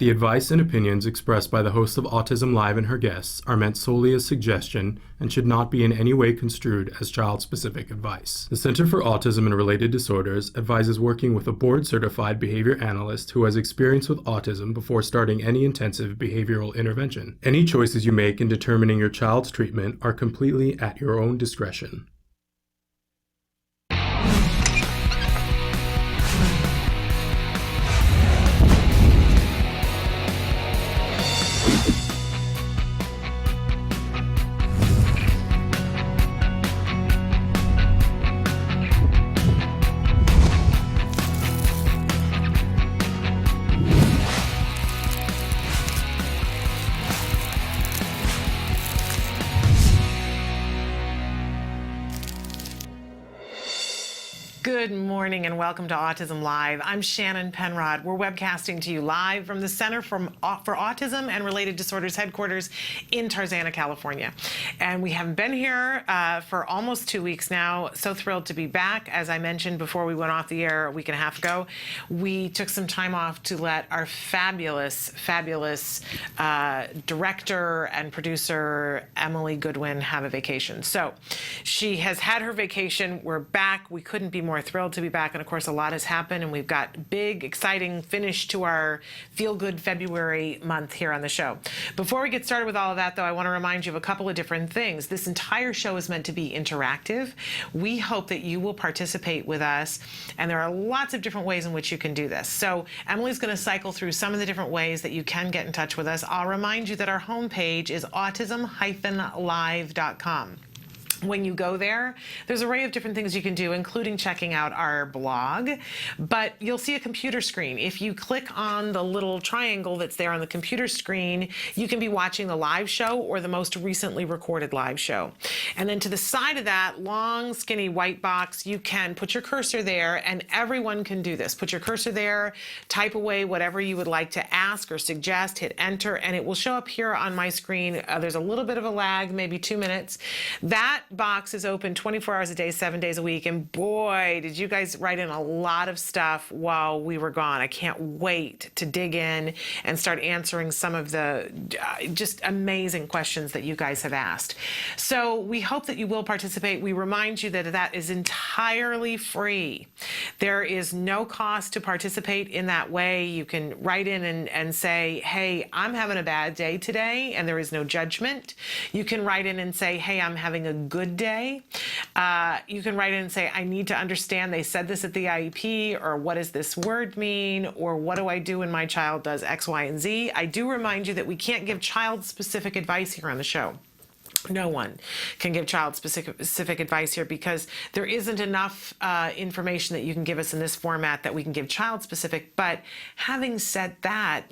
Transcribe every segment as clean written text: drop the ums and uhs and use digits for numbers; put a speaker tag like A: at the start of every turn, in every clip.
A: The advice and opinions expressed by the host of Autism Live and her guests are meant solely as suggestion and should not be in any way construed as child-specific advice. The Center for Autism and Related Disorders advises working with a board-certified behavior analyst who has experience with autism before starting any intensive behavioral intervention. Any choices you make in determining your child's treatment are completely at your own discretion.
B: Good morning and welcome to Autism Live. I'm Shannon Penrod. We're webcasting to you live from the Center for Autism and Related Disorders headquarters in Tarzana, California. And we have been here for almost 2 weeks now. So thrilled to be back. As I mentioned before we went off the air a week and a half ago, we took some time off to let our fabulous director and producer, Emily Goodwin, have a vacation. So she has had her vacation. We're back. We couldn't be more thrilled to be back, and of course a lot has happened, and we've got big exciting finish to our Feel Good February month here on the show. Before we get started with all of that though, I want to remind you of a couple of different things. This entire show is meant to be interactive. We hope that you will participate with us, and there are lots of different ways in which you can do this. So Emily's going to cycle through some of the different ways that you can get in touch with us. I'll remind you that our homepage is autism-live.com. When you go there, there's an array of different things you can do, including checking out our blog, but you'll see a computer screen. If you click on the little triangle that's there on the computer screen, you can be watching the live show or the most recently recorded live show. And then to the side of that long, skinny white box, you can put your cursor there, and everyone can do this. Put your cursor there, type away whatever you would like to ask or suggest, hit enter, and it will show up here on my screen. There's a little bit of a lag, maybe 2 minutes. That box is open 24 hours a day, 7 days a week, and boy, did you guys write in a lot of stuff while we were gone. I can't wait to dig in and start answering some of the just amazing questions that you guys have asked. So we hope that you will participate. We remind you that that is entirely free. There is no cost to participate in that way. You can write in and say, hey, I'm having a bad day today, and there is no judgment. You can write in and say, hey, I'm having a good day. You can write in and say, I need to understand they said this at the IEP, or what does this word mean, or what do I do when my child does X, Y, and Z. I do remind you that we can't give child-specific advice here on the show. No one can give child-specific advice here because there isn't enough information that you can give us in this format that we can give child-specific. But having said that,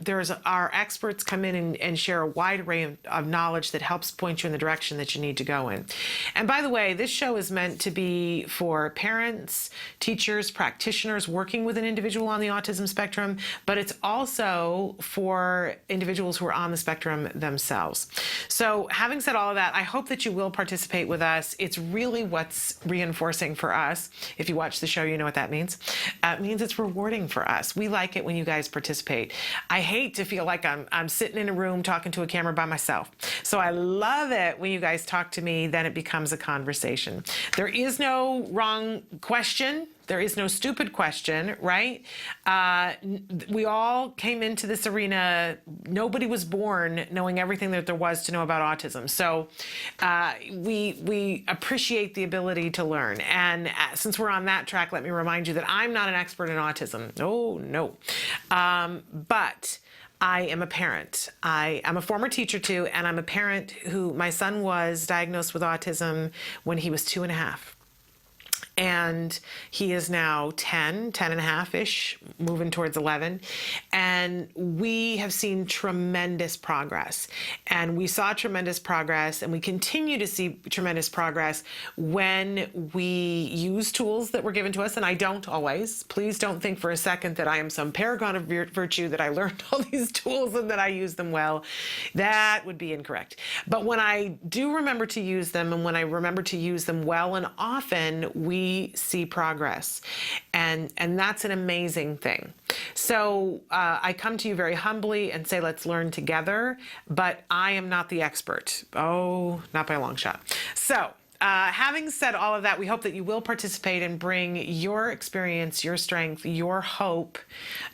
B: our experts come in and share a wide array of knowledge that helps point you in the direction that you need to go in. And by the way, this show is meant to be for parents, teachers, practitioners working with an individual on the autism spectrum, but it's also for individuals who are on the spectrum themselves. So having said all of that, I hope that you will participate with us. It's really what's reinforcing for us. If you watch the show, you know what that means. It means it's rewarding for us. We like it when you guys participate. I hate to feel like I'm sitting in a room talking to a camera by myself. So I love it when you guys talk to me, then it becomes a conversation. There is no wrong question. There is no stupid question, right? We all came into this arena, nobody was born knowing everything that there was to know about autism. So we appreciate the ability to learn. And since we're on that track, let me remind you that I'm not an expert in autism. Oh, no. But I am a parent. I'm a former teacher too, and I'm a parent who, my son was diagnosed with autism when he was 2.5. And he is now 10 and a half-ish, moving towards 11. And we have seen tremendous progress. And we saw tremendous progress, and we continue to see tremendous progress when we use tools that were given to us. And I don't always. Please don't think for a second that I am some paragon of virtue, that I learned all these tools and that I use them well. That would be incorrect. But when I do remember to use them, and when I remember to use them well and often, we see progress. And that's an amazing thing. So I come to you very humbly and say, let's learn together, but I am not the expert. Oh, not by a long shot. So having said all of that, we hope that you will participate and bring your experience, your strength, your hope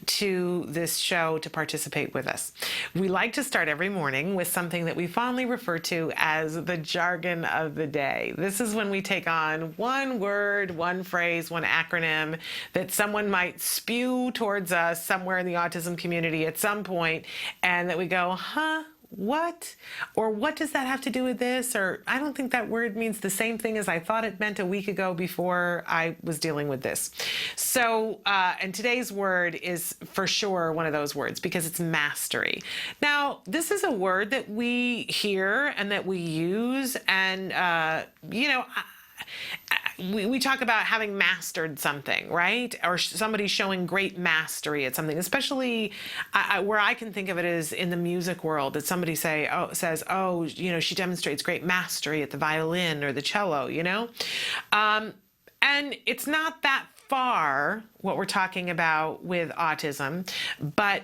B: to this show to participate with us. We like to start every morning with something that we fondly refer to as the jargon of the day. This is when we take on one word, one phrase, one acronym that someone might spew towards us somewhere in the autism community at some point, and that we go, huh? What? Or what does that have to do with this? Or I don't think that word means the same thing as I thought it meant a week ago before I was dealing with this. So, and today's word is for sure one of those words because it's mastery. Now, this is a word that we hear and that we use, and, we talk about having mastered something, right? Or somebody showing great mastery at something, especially where I can think of it is in the music world, that somebody says, she demonstrates great mastery at the violin or the cello, and it's not that far what we're talking about with autism, but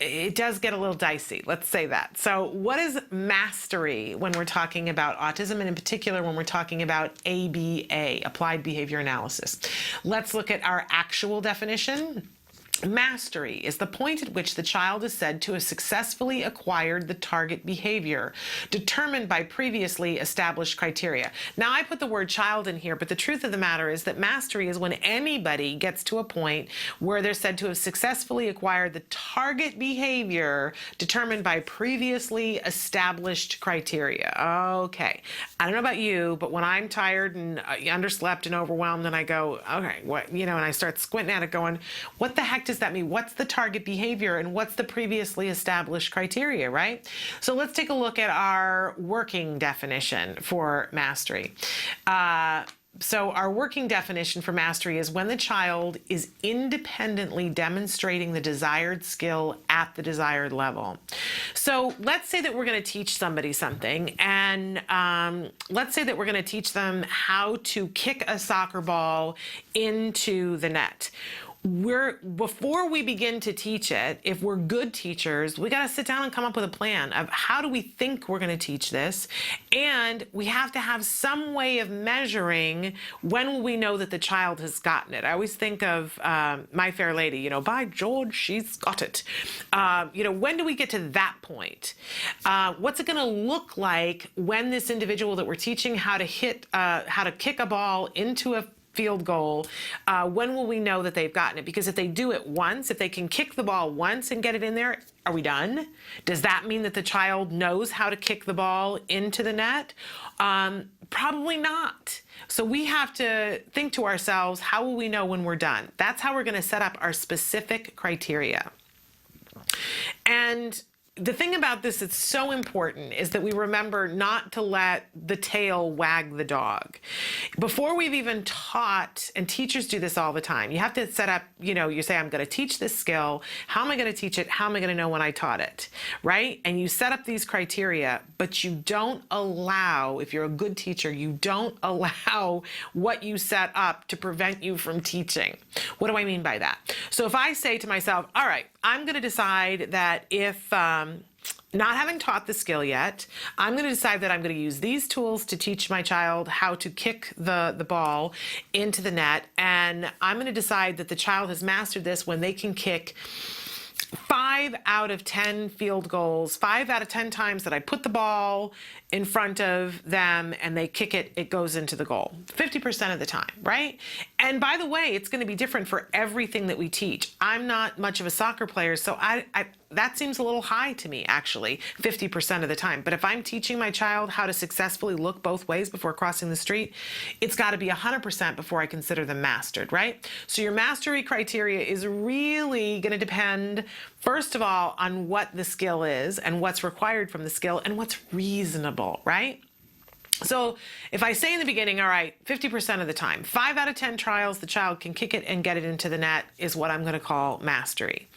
B: it does get a little dicey, let's say that. So what is mastery when we're talking about autism, and in particular when we're talking about ABA, applied behavior analysis? Let's look at our actual definition. Mastery is the point at which the child is said to have successfully acquired the target behavior determined by previously established criteria. Now, I put the word child in here, but the truth of the matter is that mastery is when anybody gets to a point where they're said to have successfully acquired the target behavior determined by previously established criteria. Okay. I don't know about you, but when I'm tired and underslept and overwhelmed and I go, okay, what, and I start squinting at it going, what the heck does that mean? What's the target behavior and what's the previously established criteria, right? So let's take a look at our working definition for mastery. So our working definition for mastery is when the child is independently demonstrating the desired skill at the desired level. So let's say that we're going to teach somebody something, and let's say that we're going to teach them how to kick a soccer ball into the net. Before we begin to teach it, if we're good teachers, we got to sit down and come up with a plan of how do we think we're going to teach this, and we have to have some way of measuring when will we know that the child has gotten it. I always think of My Fair Lady, by George, she's got it. When do we get to that point? What's it going to look like when this individual that we're teaching how to kick a ball into a field goal, when will we know that they've gotten it? Because if they do it once, if they can kick the ball once and get it in there, are we done? Does that mean that the child knows how to kick the ball into the net? Probably not. So we have to think to ourselves, how will we know when we're done? That's how we're going to set up our specific criteria. And the thing about this that's so important is that we remember not to let the tail wag the dog. Before we've even taught, and teachers do this all the time, you have to set up, you say, I'm going to teach this skill. How am I going to teach it? How am I going to know when I taught it? Right? And you set up these criteria, but you don't allow, if you're a good teacher, you don't allow what you set up to prevent you from teaching. What do I mean by that? So if I say to myself, all right, I'm going to decide that if, not having taught the skill yet, I'm going to decide that I'm going to use these tools to teach my child how to kick the ball into the net, and I'm going to decide that the child has mastered this when they can kick 5 out of 10 field goals, 5 out of 10 times that I put the ball in front of them and they kick it, it goes into the goal. 50% of the time, right? And by the way, it's going to be different for everything that we teach. I'm not much of a soccer player, so that seems a little high to me, actually, 50% of the time. But if I'm teaching my child how to successfully look both ways before crossing the street, it's got to be 100% before I consider them mastered, right? So your mastery criteria is really going to depend, first of all, on what the skill is and what's required from the skill and what's reasonable, right? So if I say in the beginning, all right, 50% of the time, 5 out of 10 trials, the child can kick it and get it into the net is what I'm going to call mastery.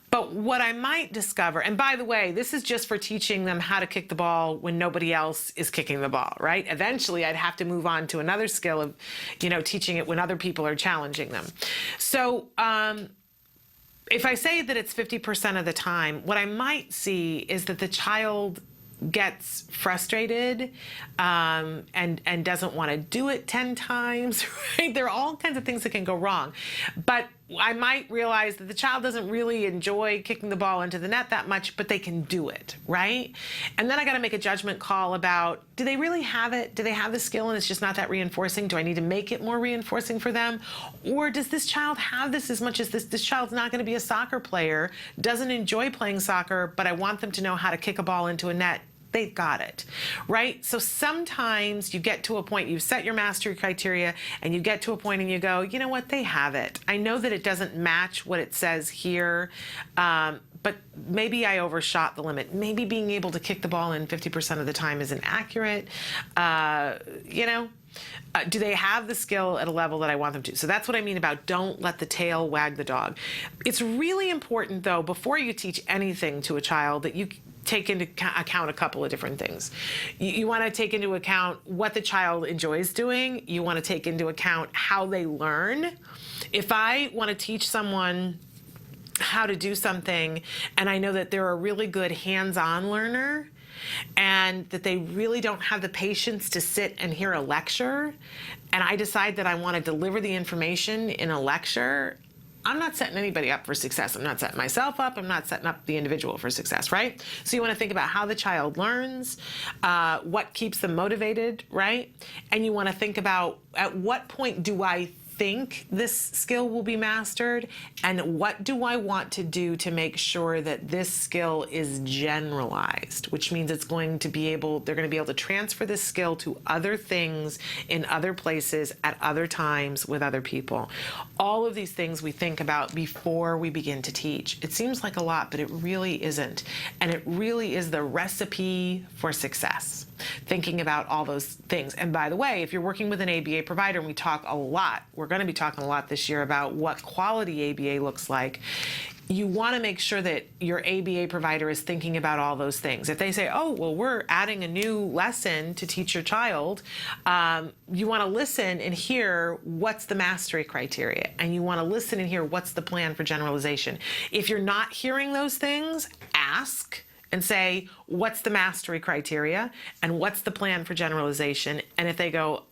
B: But what I might discover, and by the way, this is just for teaching them how to kick the ball when nobody else is kicking the ball, right? Eventually, I'd have to move on to another skill of, teaching it when other people are challenging them. So if I say that it's 50% of the time, what I might see is that the child gets frustrated and doesn't want to do it 10 times, right? There are all kinds of things that can go wrong. But I might realize that the child doesn't really enjoy kicking the ball into the net that much, but they can do it, right? And then I got to make a judgment call about, do they really have it? Do they have the skill and it's just not that reinforcing? Do I need to make it more reinforcing for them? Or does this child have this as much as this child's not going to be a soccer player, doesn't enjoy playing soccer, but I want them to know how to kick a ball into a net? They've got it, right? So sometimes you get to a point, you've set your mastery criteria, and you get to a point and you go, you know what, they have it. I know that it doesn't match what it says here, but maybe I overshot the limit. Maybe being able to kick the ball in 50% of the time isn't accurate. Do they have the skill at a level that I want them to? So that's what I mean about don't let the tail wag the dog. It's really important, though, before you teach anything to a child, that you take into account a couple of different things. You want to take into account what the child enjoys doing. You want to take into account how they learn. If I want to teach someone how to do something and I know that they're a really good hands-on learner and that they really don't have the patience to sit and hear a lecture, and I decide that I want to deliver the information in a lecture, I'm not setting anybody up for success. I'm not setting myself up. I'm not setting up the individual for success, right? So you want to think about how the child learns, what keeps them motivated, right? And you want to think about at what point do I think this skill will be mastered, and what do I want to do to make sure that this skill is generalized, which means they're going to be able to transfer this skill to other things in other places at other times with other people. All of these things we think about before we begin to teach. It seems like a lot, but it really isn't. And it really is the recipe for success. Thinking about all those things. And by the way, if you're working with an ABA provider, and we talk a lot, we're going to be talking a lot this year about what quality ABA looks like, you want to make sure that your ABA provider is thinking about all those things. If they say, oh, well, we're adding a new lesson to teach your child, you want to listen and hear what's the mastery criteria, and you want to listen and hear what's the plan for generalization. If you're not hearing those things, ask and say, what's the mastery criteria and what's the plan for generalization? And if they go,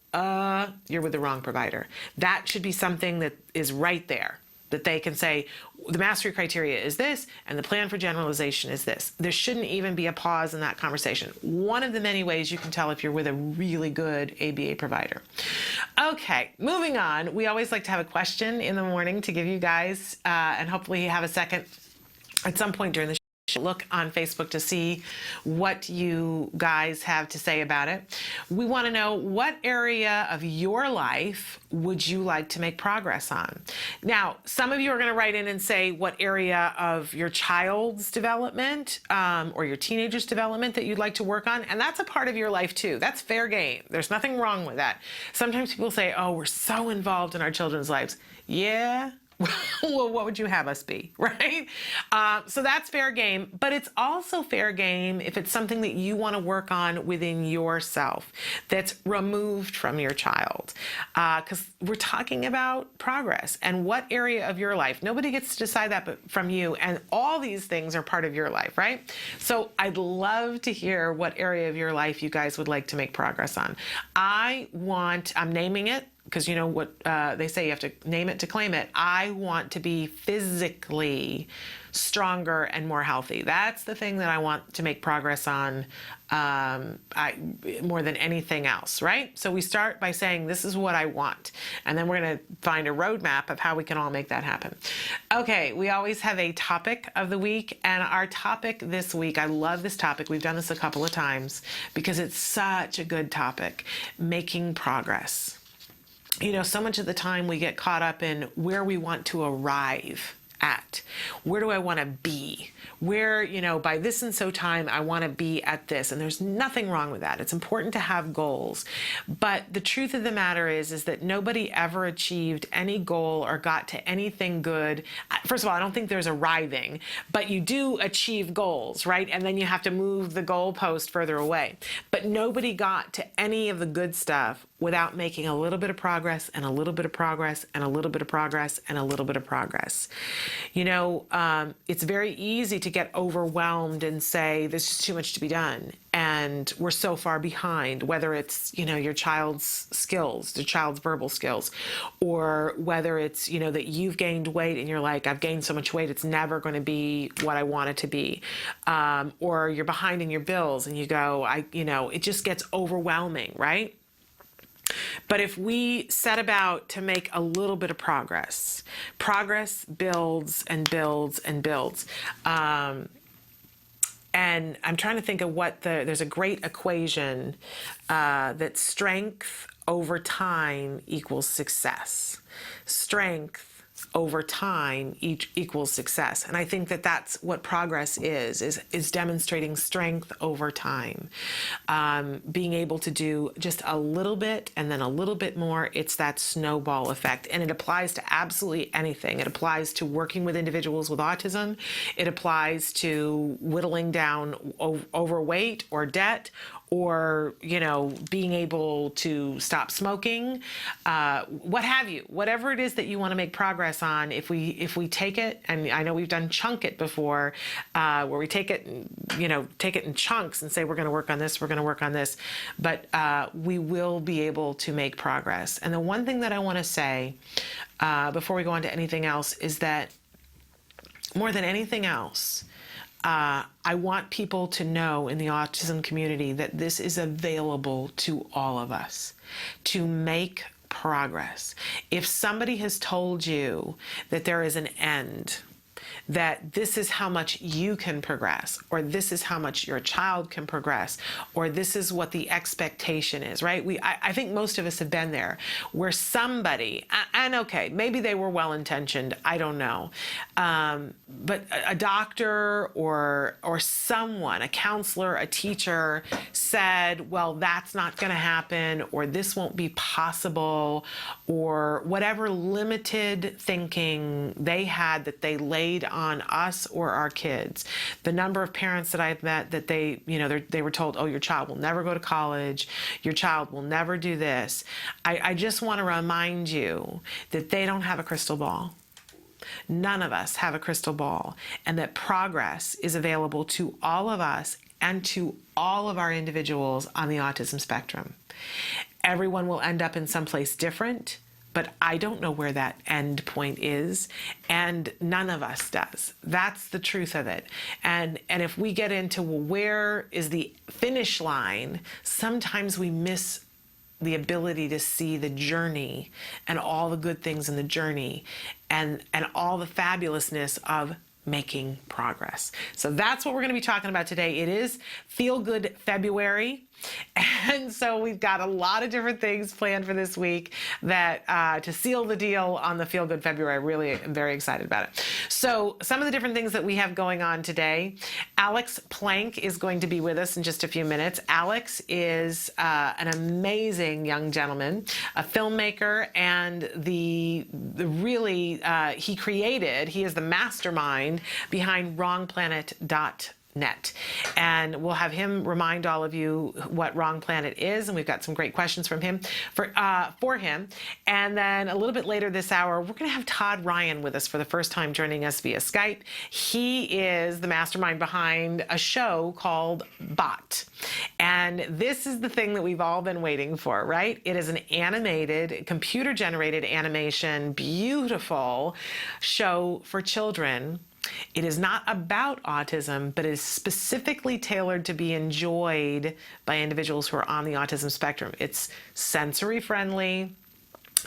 B: you're with the wrong provider. That should be something that is right there, that they can say, the mastery criteria is this, and the plan for generalization is this. There shouldn't even be a pause in that conversation. One of the many ways you can tell if you're with a really good ABA provider. Okay, moving on. We always like to have a question in the morning to give you guys, and hopefully you have a second at some point during the look on Facebook to see what you guys have to say about it. We want to know, what area of your life would you like to make progress on? Now, some of you are going to write in and say what area of your child's development or your teenager's development that you'd like to work on, and that's a part of your life too. That's fair game. There's nothing wrong with that. Sometimes people say, oh, we're so involved in our children's lives. Yeah. Well, what would you have us be, right? So that's fair game, but it's also fair game if it's something that you want to work on within yourself that's removed from your child, because we're talking about progress and what area of your life. Nobody gets to decide that but from you, and all these things are part of your life, right? So I'd love to hear what area of your life you guys would like to make progress on. I'm naming it, because you know what they say, you have to name it to claim it. I want to be physically stronger and more healthy. That's the thing that I want to make progress on more than anything else, right? So we start by saying, this is what I want. And then we're going to find a roadmap of how we can all make that happen. Okay, we always have a topic of the week. And our topic this week, I love this topic. We've done this a couple of times because it's such a good topic, making progress. You know, so much of the time we get caught up in where we want to arrive at. Where do I want to be? Where, by this and so time, I want to be at this. And there's nothing wrong with that. It's important to have goals. But the truth of the matter is that nobody ever achieved any goal or got to anything good. First of all, I don't think there's arriving, but you do achieve goals, right? And then you have to move the goalpost further away. But nobody got to any of the good stuff without making a little bit of progress and a little bit of progress and a little bit of progress and a little bit of progress. You know, it's very easy to get overwhelmed and say, there's just too much to be done. And we're so far behind, whether it's, you know, your child's skills, the child's verbal skills, or whether it's, you know, that you've gained weight and you're like, I've gained so much weight, it's never going to be what I want it to be. Or you're behind in your bills and you go, you know, it just gets overwhelming, right? But if we set about to make a little bit of progress, progress builds and builds and builds. And I'm trying to think of there's a great equation that strength over time equals success. Strength over time equals success. And I think that that's what progress is demonstrating strength over time. Being able to do just a little bit and then a little bit more, it's that snowball effect. And it applies to absolutely anything. It applies to working with individuals with autism. It applies to whittling down overweight or debt, or, you know, being able to stop smoking, what have you, whatever it is that you want to make progress on. If we take it, and I know we've done chunk it before, where we take it in chunks and say, we're going to work on this, we're going to work on this, but we will be able to make progress. And the one thing that I want to say before we go on to anything else is that more than anything else, I want people to know in the autism community that this is available to all of us to make progress. If somebody has told you that there is an end, that this is how much you can progress, or this is how much your child can progress, or this is what the expectation is, right? I think most of us have been there, where somebody, and okay, maybe they were well-intentioned, I don't know, but a doctor or someone, a counselor, a teacher said, well, that's not going to happen, or this won't be possible, or whatever limited thinking they had that they laid on us or our kids. The number of parents that I've met that they were told, oh, your child will never go to college, your child will never do this. I just want to remind you that they don't have a crystal ball. None of us have a crystal ball, and that progress is available to all of us and to all of our individuals on the autism spectrum. Everyone will end up in someplace different, but I don't know where that end point is, and none of us does. That's the truth of it. And if we get into, well, where is the finish line, sometimes we miss the ability to see the journey and all the good things in the journey and all the fabulousness of making progress. So that's what we're going to be talking about today. It is Feel Good February. And so we've got a lot of different things planned for this week that to seal the deal on the Feel Good February. I really am very excited about it. So some of the different things that we have going on today. Alex Plank is going to be with us in just a few minutes. Alex is an amazing young gentleman, a filmmaker, and he is the mastermind behind wrongplanet.net. And we'll have him remind all of you what Wrong Planet is, and we've got some great questions from him for him. And then a little bit later this hour, we're going to have Tod Ryan with us for the first time, joining us via Skype. He is the mastermind behind a show called Bot. And this is the thing that we've all been waiting for, right? It is an animated, computer-generated animation, beautiful show for children. It is not about autism, but is specifically tailored to be enjoyed by individuals who are on the autism spectrum. It's sensory friendly,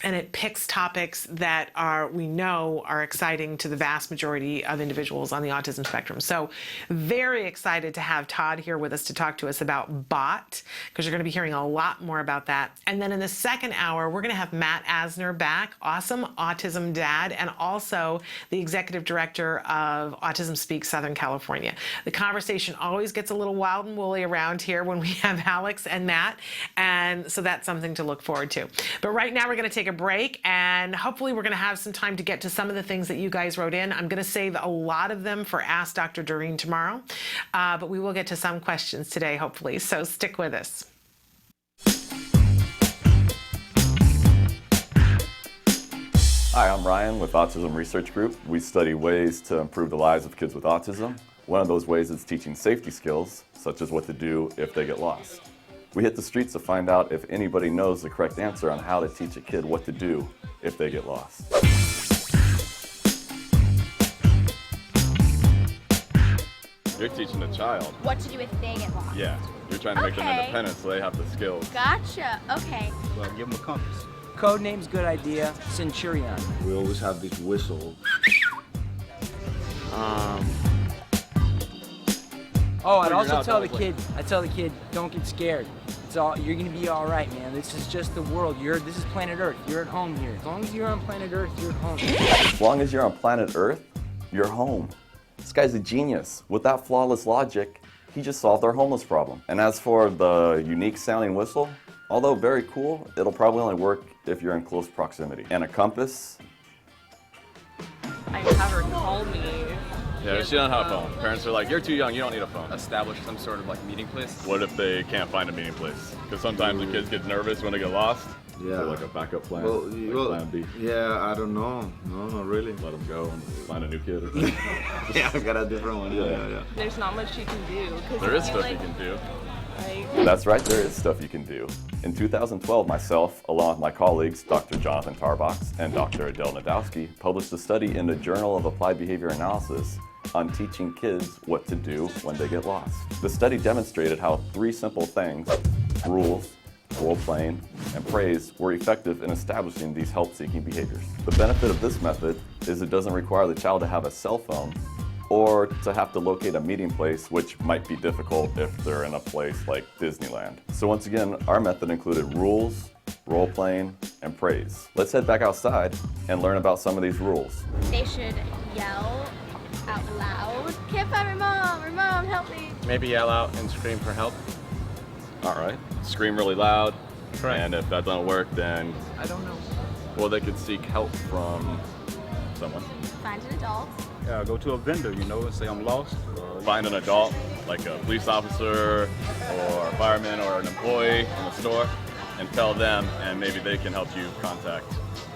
B: and it picks topics that we know are exciting to the vast majority of individuals on the autism spectrum. So very excited to have Tod here with us to talk to us about Bot, because you're going to be hearing a lot more about that. And then in the second hour, we're going to have Matt Asner back, awesome autism dad, and also the executive director of Autism Speak Southern California. The conversation always gets a little wild and woolly around here when we have Alex and Matt, and so that's something to look forward to. But right now we're going to take a break, and hopefully we're going to have some time to get to some of the things that you guys wrote in. I'm going to save a lot of them for Ask Dr. Doreen tomorrow, but we will get to some questions today, hopefully, so stick with us.
C: Hi, I'm Ryan with Autism Research Group. We study ways to improve the lives of kids with autism. One of those ways is teaching safety skills, such as what to do if they get lost. We hit the streets to find out if anybody knows the correct answer on how to teach a kid what to do if they get lost. You're teaching a child.
D: What to do if they get lost.
C: Yeah, you're trying to make them independent so they have the skills.
D: Gotcha. Okay.
E: Well, give them a compass. Code name's good idea. Centurion.
F: We always have this whistle.
E: Oh, I'd also tell the kid, don't get scared. You're gonna be all right, man. This is just the world. This is planet Earth. You're at home here. As long as you're on planet Earth, you're at home.
C: As long as you're on planet Earth, you're home. This guy's a genius. With that flawless logic, he just solved our homeless problem. And as for the unique sounding whistle, although very cool, it'll probably only work if you're in close proximity. And a compass?
G: I have her call me.
C: Yeah, she doesn't have a phone. Parents are like, you're too young, you don't need a phone.
H: Establish some sort of like meeting place.
C: What if they can't find a meeting place? Because sometimes the kids get nervous when they get lost.
F: Yeah.
C: So like a backup plan,
F: Well,
C: plan B.
F: yeah, I don't know. No, not really.
C: Let them go and find a new kid or something.
F: Yeah, I've got a different one. Yeah.
G: There's not much you can do.
C: There is stuff you can do.
G: Like,
C: That's right, there is stuff you can do. In 2012, myself, along with my colleagues, Dr. Jonathan Tarbox and Dr. Adele Nadowski, published a study in the Journal of Applied Behavior Analysis on teaching kids what to do when they get lost. The study demonstrated how 3 simple things, rules, role-playing, and praise, were effective in establishing these help-seeking behaviors. The benefit of this method is it doesn't require the child to have a cell phone or to have to locate a meeting place, which might be difficult if they're in a place like Disneyland. So once again, our method included rules, role-playing, and praise. Let's head back outside and learn about some of these rules.
D: They should yell out loud. Can't find my mom, help me.
H: maybe yell out and scream for help.
C: All right, scream really loud.
H: Correct.
C: And if that doesn't work, then,
G: I don't know.
C: well, they could seek help from someone.
D: Find an adult.
F: Yeah, go to a vendor, and say I'm lost.
C: Find an adult, like a police officer or a fireman or an employee in the store, and tell them, and maybe they can help you contact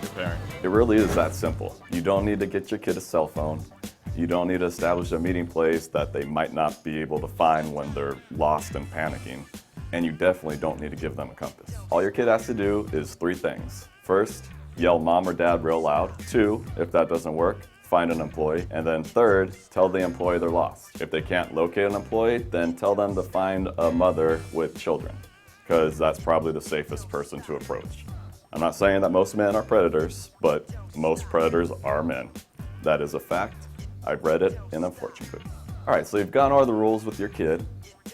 C: your parent. It really is that simple. You don't need to get your kid a cell phone. You don't need to establish a meeting place that they might not be able to find when they're lost and panicking. And you definitely don't need to give them a compass. All your kid has to do is 3 things. First, yell mom or dad real loud. 2, if that doesn't work, find an employee. And then 3rd, tell the employee they're lost. If they can't locate an employee, then tell them to find a mother with children, because that's probably the safest person to approach. I'm not saying that most men are predators, but most predators are men. That is a fact. I've read it in a fortune cookie. All right, so you've gone over the rules with your kid,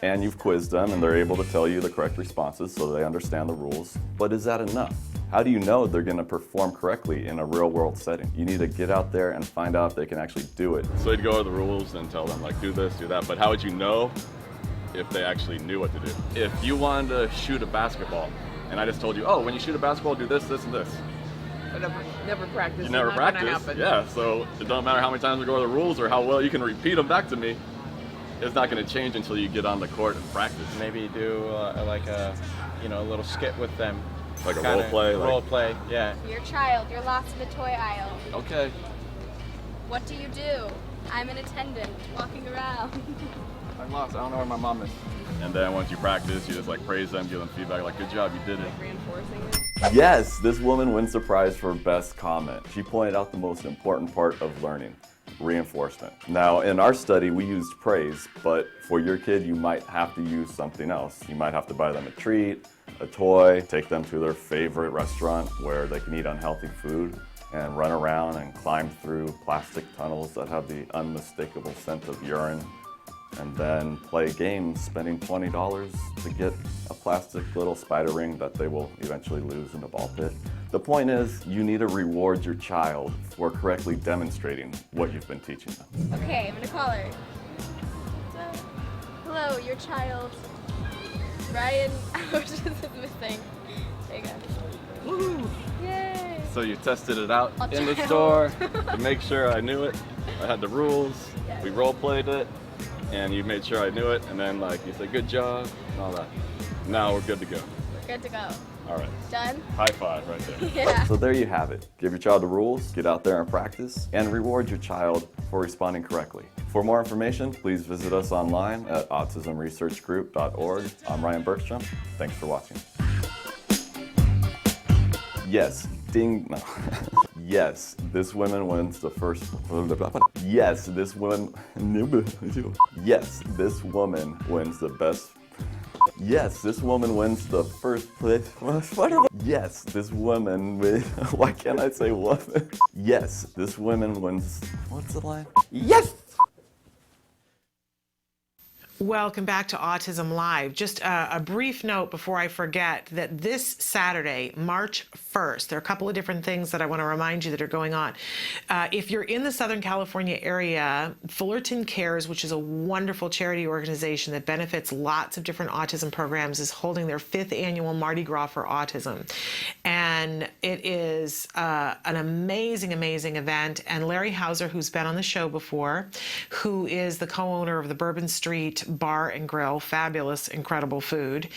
C: and you've quizzed them, and they're able to tell you the correct responses so they understand the rules. But is that enough? How do you know they're going to perform correctly in a real-world setting? You need to get out there and find out if they can actually do it. So you'd go over the rules and tell them, like, do this, do that. But how would you know if they actually knew what to do? If you wanted to shoot a basketball, and I just told you, oh, when you shoot a basketball, do this, this, and this.
G: I never practiced.
C: You never practiced. Yeah, so it doesn't matter how many times we go over the rules or how well you can repeat them back to me. It's not going to change until you get on the court and practice.
H: Maybe do like a little skit with them.
C: Like a role play?
H: Role play, yeah.
D: Your child, you're lost in the toy aisle.
C: Okay.
D: What do you do? I'm an attendant, walking around.
H: I'm lost. I don't know where my mom is.
C: And then once you practice, you just like praise them, give them feedback, like, good job, you did it.
G: Reinforcing it.
C: Yes, this woman wins the prize for best comment. She pointed out the most important part of learning, reinforcement. Now, in our study, we used praise, but for your kid, you might have to use something else. You might have to buy them a treat, a toy, take them to their favorite restaurant where they can eat unhealthy food and run around and climb through plastic tunnels that have the unmistakable scent of urine, and then play games, spending $20 to get a plastic little spider ring that they will eventually lose in a ball pit. The point is, you need to reward your child for correctly demonstrating what you've been teaching them.
D: Okay, I'm gonna call her. Hello, your child, Ryan Autism is missing. There you go.
C: Woohoo!
D: Yay!
C: So you tested it out
D: I'll
C: in the
D: try.
C: store to make sure I knew it. I had the rules,
D: Yes.
C: we role played it, and you made sure I knew it, and then like you said, good job, and all that. Now we're good to go.
D: We're good to go.
C: All right.
D: Done?
C: High five right there.
D: Yeah.
C: So there you have it. Give your child the rules, get out there and practice, and reward your child for responding correctly. For more information, please visit us online at autismresearchgroup.org. I'm Ryan Bergstrom. Thanks for watching. Yes, ding, no. Yes, this woman wins the first. Yes, this woman. Yes, this woman wins the best. Yes, this woman wins the first place. Yes, this woman wins. Why can't I say woman? Yes, this woman wins. What's the line? Yes!
B: Welcome back to Autism Live. Just a brief note before I forget that this Saturday, March 1st, there are a couple of different things that I want to remind you that are going on. If you're in the Southern California area, Fullerton Cares, which is a wonderful charity organization that benefits lots of different autism programs, is holding their 5th annual Mardi Gras for Autism. And it is an amazing, amazing event. And Larry Hauser, who's been on the show before, who is the co-owner of the Bourbon Street Bar and Grill, fabulous, incredible food.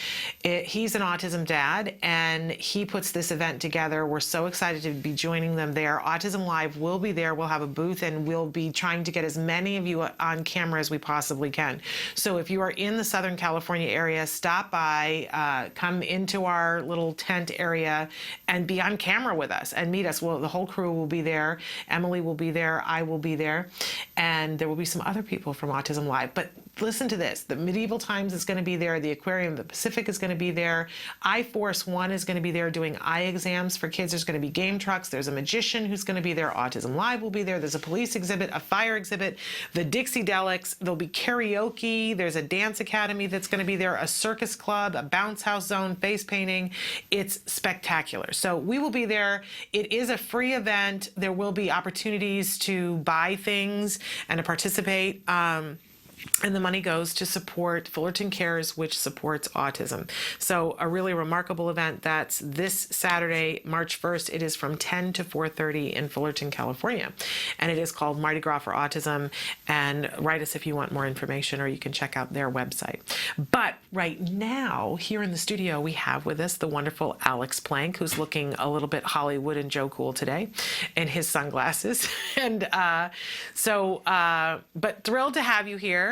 B: He's an autism dad, and he puts this event together. We're so excited to be joining them there. Autism Live will be there. We'll have a booth, and we'll be trying to get as many of you on camera as we possibly can. So if you are in the Southern California area, stop by, come into our little tent area, and be on camera with us and meet us. Well, the whole crew will be there. Emily will be there. I will be there. And there will be some other people from Autism Live. But listen to this. The Medieval Times is going to be there. The Aquarium of the Pacific is going to be there. iForce One is going to be there doing eye exams for kids. There's going to be game trucks. There's a magician who's going to be there. Autism Live will be there. There's a police exhibit, a fire exhibit, the Dixie Delics. There'll be karaoke. There's a dance academy that's going to be there, a circus club, a bounce house zone, face painting. It's spectacular. So we will be there. It is a free event. There will be opportunities to buy things and to participate. And the money goes to support Fullerton Cares, which supports autism. So a really remarkable event. That's this Saturday, March 1st. It is from 10 to 4:30 in Fullerton, California. And it is called Mardi Gras for Autism. And write us if you want more information, or you can check out their website. But right now, here in the studio, we have with us the wonderful Alex Plank, who's looking a little bit Hollywood and Joe Cool today in his sunglasses. And but thrilled to have you here.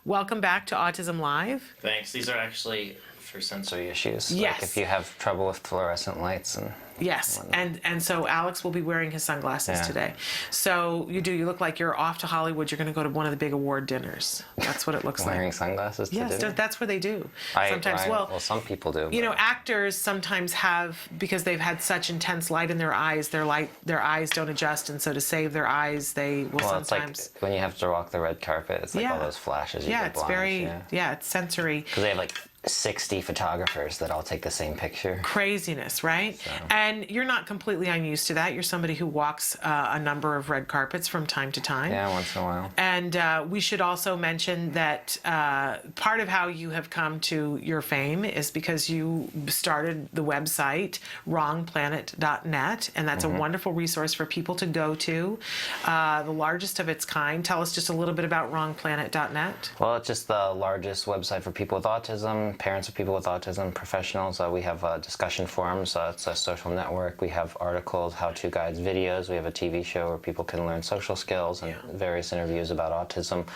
B: Welcome back to Autism Live.
I: Thanks. These are actually for sensory issues.
B: Yes.
I: Like if you have trouble with fluorescent lights and
B: yes, and so Alex will be wearing his sunglasses today. So you look like you're off to Hollywood. You're going to go to one of the big award dinners. That's what it looks like.
I: Wearing sunglasses to
B: yes,
I: dinner?
B: that's what they do. Sometimes,
I: well, some people do.
B: You know, actors sometimes have, because they've had such intense light in their eyes, their eyes don't adjust, and so to save their eyes, they will sometimes.
I: It's like when you have to walk the red carpet. It's like all those flashes. You get
B: it's
I: blind,
B: very it's sensory.
I: Because they have like 60 photographers that all take the same picture.
B: Craziness, right?
I: So.
B: And you're not completely unused to that. You're somebody who walks a number of red carpets from time to time.
I: Yeah, once in a while.
B: And we should also mention that part of how you have come to your fame is because you started the website wrongplanet.net, and that's a wonderful resource for people to go to, the largest of its kind. Tell us just a little bit about wrongplanet.net.
I: Well, it's just the largest website for people with autism, parents of people with autism, professionals. We have discussion forums. It's a social network. We have articles, how-to guides, videos. We have a TV show where people can learn social skills and various interviews about autism.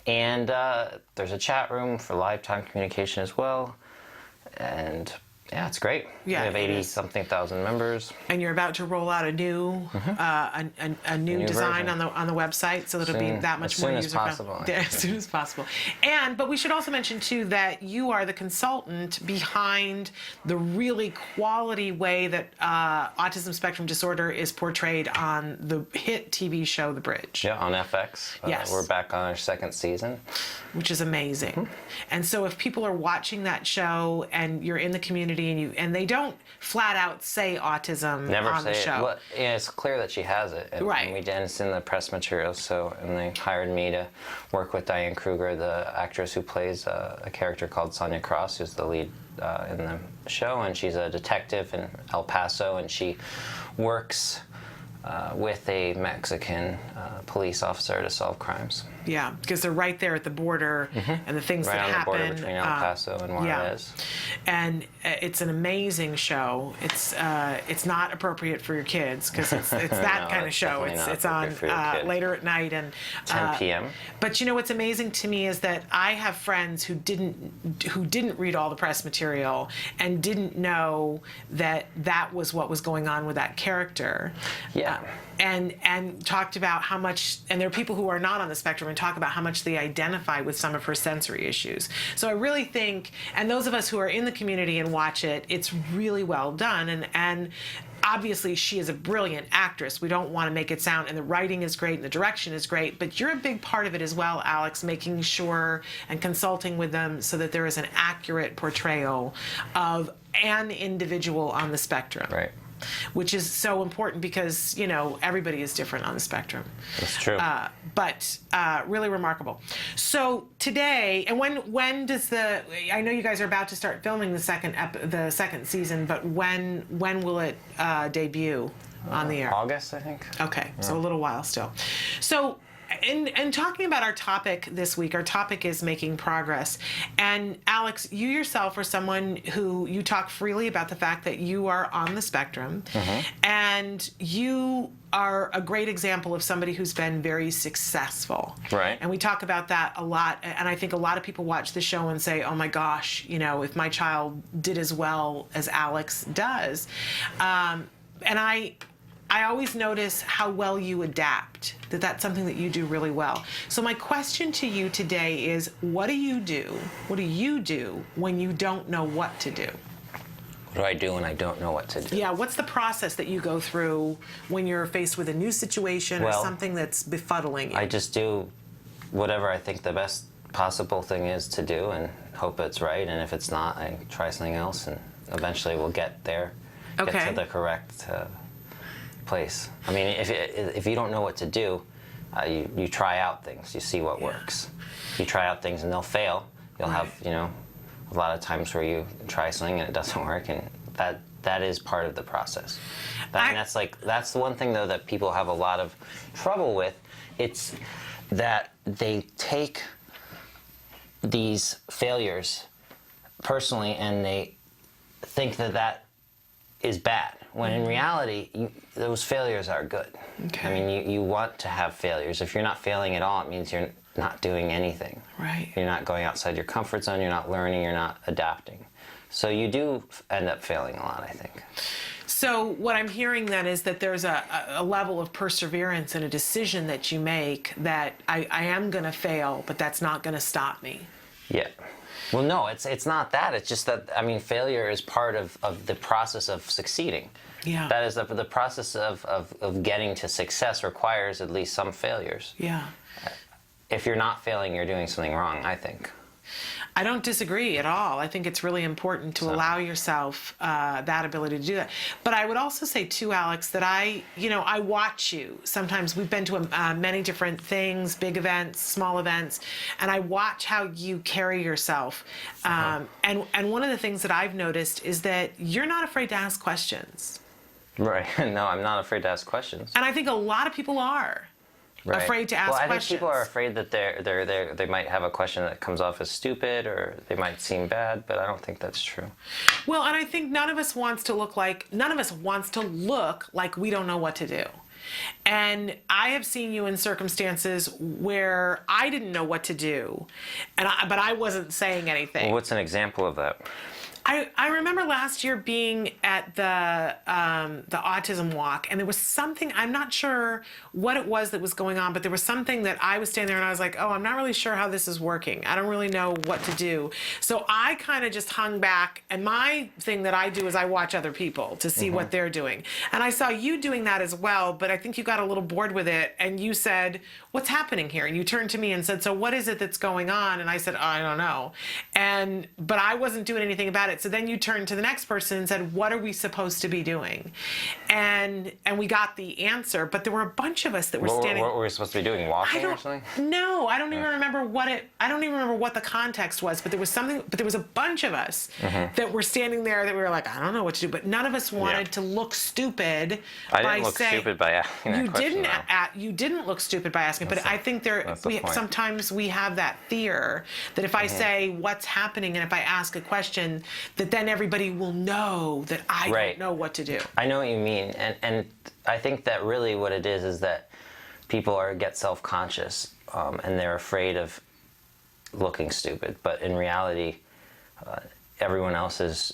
I: And there's a chat room for lifetime communication as well. And yeah, it's great.
B: Yeah,
I: we have 80-something thousand members.
B: And you're about to roll out a new a new design
I: version
B: on the website, so it'll be that much more user friendly. As soon as possible. But we should also mention too that you are the consultant behind the really quality way that autism spectrum disorder is portrayed on the hit TV show The Bridge.
I: Yeah, on FX.
B: Yes.
I: We're back on our 2nd season.
B: Which is amazing. And so if people are watching that show and you're in the community and they don't flat out say autism on the show.
I: Well, yeah, it's clear that she has it. And,
B: right.
I: And we did, it's in the press materials. And they hired me to work with Diane Kruger, the actress who plays a character called Sonia Cross, who's the lead in the show. And she's a detective in El Paso, and she works with a Mexican police officer to solve crimes.
B: Yeah, because they're right there at the border, and the things
I: Right
B: that
I: on the
B: happen.
I: border between El Paso and Juarez.
B: And it's an amazing show. It's not appropriate for your kids because it's that
I: No,
B: kind of
I: it's
B: show.
I: definitely not
B: It's on
I: appropriate for your kids.
B: later at night and
I: 10 p.m.
B: But you know what's amazing to me is that I have friends who didn't read all the press material and didn't know that was what was going on with that character.
I: Yeah.
B: And talked about how much, and there are people who are not on the spectrum and talk about how much they identify with some of her sensory issues. So I really think, and those of us who are in the community and watch it, it's really well done. And obviously she is a brilliant actress. We don't want to make it sound, and the writing is great and the direction is great, but you're a big part of it as well, Alex, making sure and consulting with them so that there is an accurate portrayal of an individual on the spectrum.
I: Right.
B: Which is so important because, you know, everybody is different on the spectrum.
I: That's true.
B: But really remarkable. So today, and when does I know you guys are about to start filming the second season, but when will it debut on the air?
I: August, I think.
B: Okay, so a little while still. So, in talking about our topic this week, our topic is making progress. And Alex, you yourself are someone who you talk freely about the fact that you are on the spectrum, and you are a great example of somebody who's been very successful.
I: Right.
B: And we talk about that a lot, and I think a lot of people watch the show and say, oh my gosh, you know, if my child did as well as Alex does. And I always notice how well you adapt, that's something that you do really well. So my question to you today is, what do you do when you don't know what to do?
I: What do I do when I don't know what to do?
B: Yeah, what's the process that you go through when you're faced with a new situation or something that's befuddling you?
I: I just do whatever I think the best possible thing is to do and hope it's right, and if it's not, I try something else, and eventually we'll get there, get to the correct place. I mean, if you don't know what to do, you try out things. You see what works. You try out things and they'll fail. You'll have, you know, a lot of times where you try something and it doesn't work, and that is part of the process. And that's the one thing though that people have a lot of trouble with. It's that they take these failures personally and they think that is bad, when in reality, those failures are good.
B: Okay.
I: I mean, you want to have failures. If you're not failing at all, it means you're not doing anything.
B: Right.
I: You're not going outside your comfort zone, you're not learning, you're not adapting. So you do end up failing a lot, I think.
B: So what I'm hearing then is that there's a level of perseverance and a decision that you make that I am going to fail, but that's not going to stop me.
I: Yeah. Well, no, it's not that. It's just that, I mean, failure is part of the process of succeeding.
B: Yeah.
I: That is the process of getting to success requires at least some failures.
B: Yeah.
I: If you're not failing, you're doing something wrong, I think.
B: I don't disagree at all. I think it's really important to allow yourself that ability to do that. But I would also say too, Alex, that I watch you. Sometimes we've been to many different things, big events, small events, and I watch how you carry yourself. And one of the things that I've noticed is that you're not afraid to ask questions.
I: Right. No, I'm not afraid to ask questions.
B: And I think a lot of people are.
I: Right.
B: Afraid to ask questions.
I: Well, I think people are afraid that they might have a question that comes off as stupid or they might seem bad, but I don't think that's true.
B: Well, and I think none of us wants to look like we don't know what to do. And I have seen you in circumstances where I didn't know what to do, but I wasn't saying anything.
I: Well, what's an example of that?
B: I remember last year being at the autism walk, and there was something, I'm not sure what it was that was going on, but there was something that I was standing there and I was like, oh, I'm not really sure how this is working. I don't really know what to do. So I kind of just hung back, and my thing that I do is I watch other people to see what they're doing. And I saw you doing that as well, but I think you got a little bored with it, and you said, what's happening here? And you turned to me and said, so what is it that's going on? And I said, oh, I don't know. But I wasn't doing anything about it. it. So then you turned to the next person and said, what are we supposed to be doing? And we got the answer, but there were a bunch of us that were standing.
I: What were we supposed to be doing? Walking or something?
B: No, I don't even remember I don't even remember what the context was, but there was something, but there was a bunch of us that were standing there that we were like, I don't know what to do, but none of us wanted to look stupid.
I: I didn't look stupid by asking that question.
B: You didn't look stupid by asking, but I think sometimes we have that fear that if I say what's happening and if I ask a question, that then everybody will know that I don't know what to do.
I: I know what you mean, and I think that really what it is that people get self-conscious and they're afraid of looking stupid, but in reality, everyone else is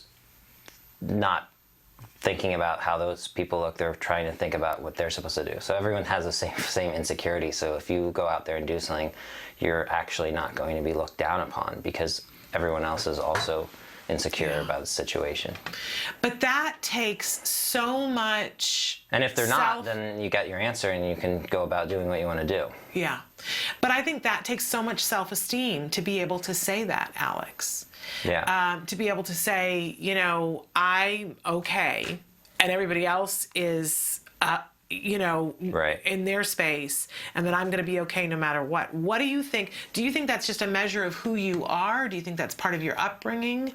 I: not thinking about how those people look. They're trying to think about what they're supposed to do. So everyone has the same insecurity. So if you go out there and do something, you're actually not going to be looked down upon because everyone else is also insecure about the situation.
B: But that takes so much.
I: And if they're not, then you got your answer and you can go about doing what you want to do.
B: Yeah. But I think that takes so much self-esteem to be able to say that, Alex.
I: Yeah.
B: To be able to say, you know, I'm okay, and everybody else is, you know, in their space, and that I'm going to be okay no matter what. What do you think? Do you think that's just a measure of who you are? Do you think that's part of your upbringing?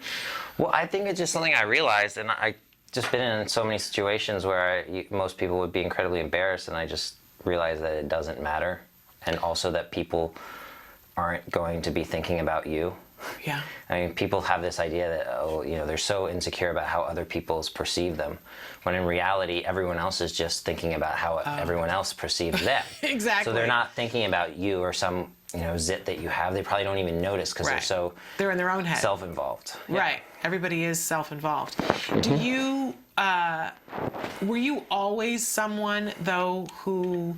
I: Well, I think it's just something I realized, and I just been in so many situations where most people would be incredibly embarrassed, and I just realized that it doesn't matter, and also that people aren't going to be thinking about you.
B: Yeah.
I: I mean, people have this idea that, oh, you know, they're so insecure about how other people perceive them, when in reality, everyone else is just thinking about how everyone else perceives them.
B: Exactly.
I: So they're not thinking about you or some, you know, zit that you have. They probably don't even notice because
B: they're in their own head.
I: Self-involved. Yeah.
B: Right. Everybody is self-involved. Do you, were you always someone, though, who...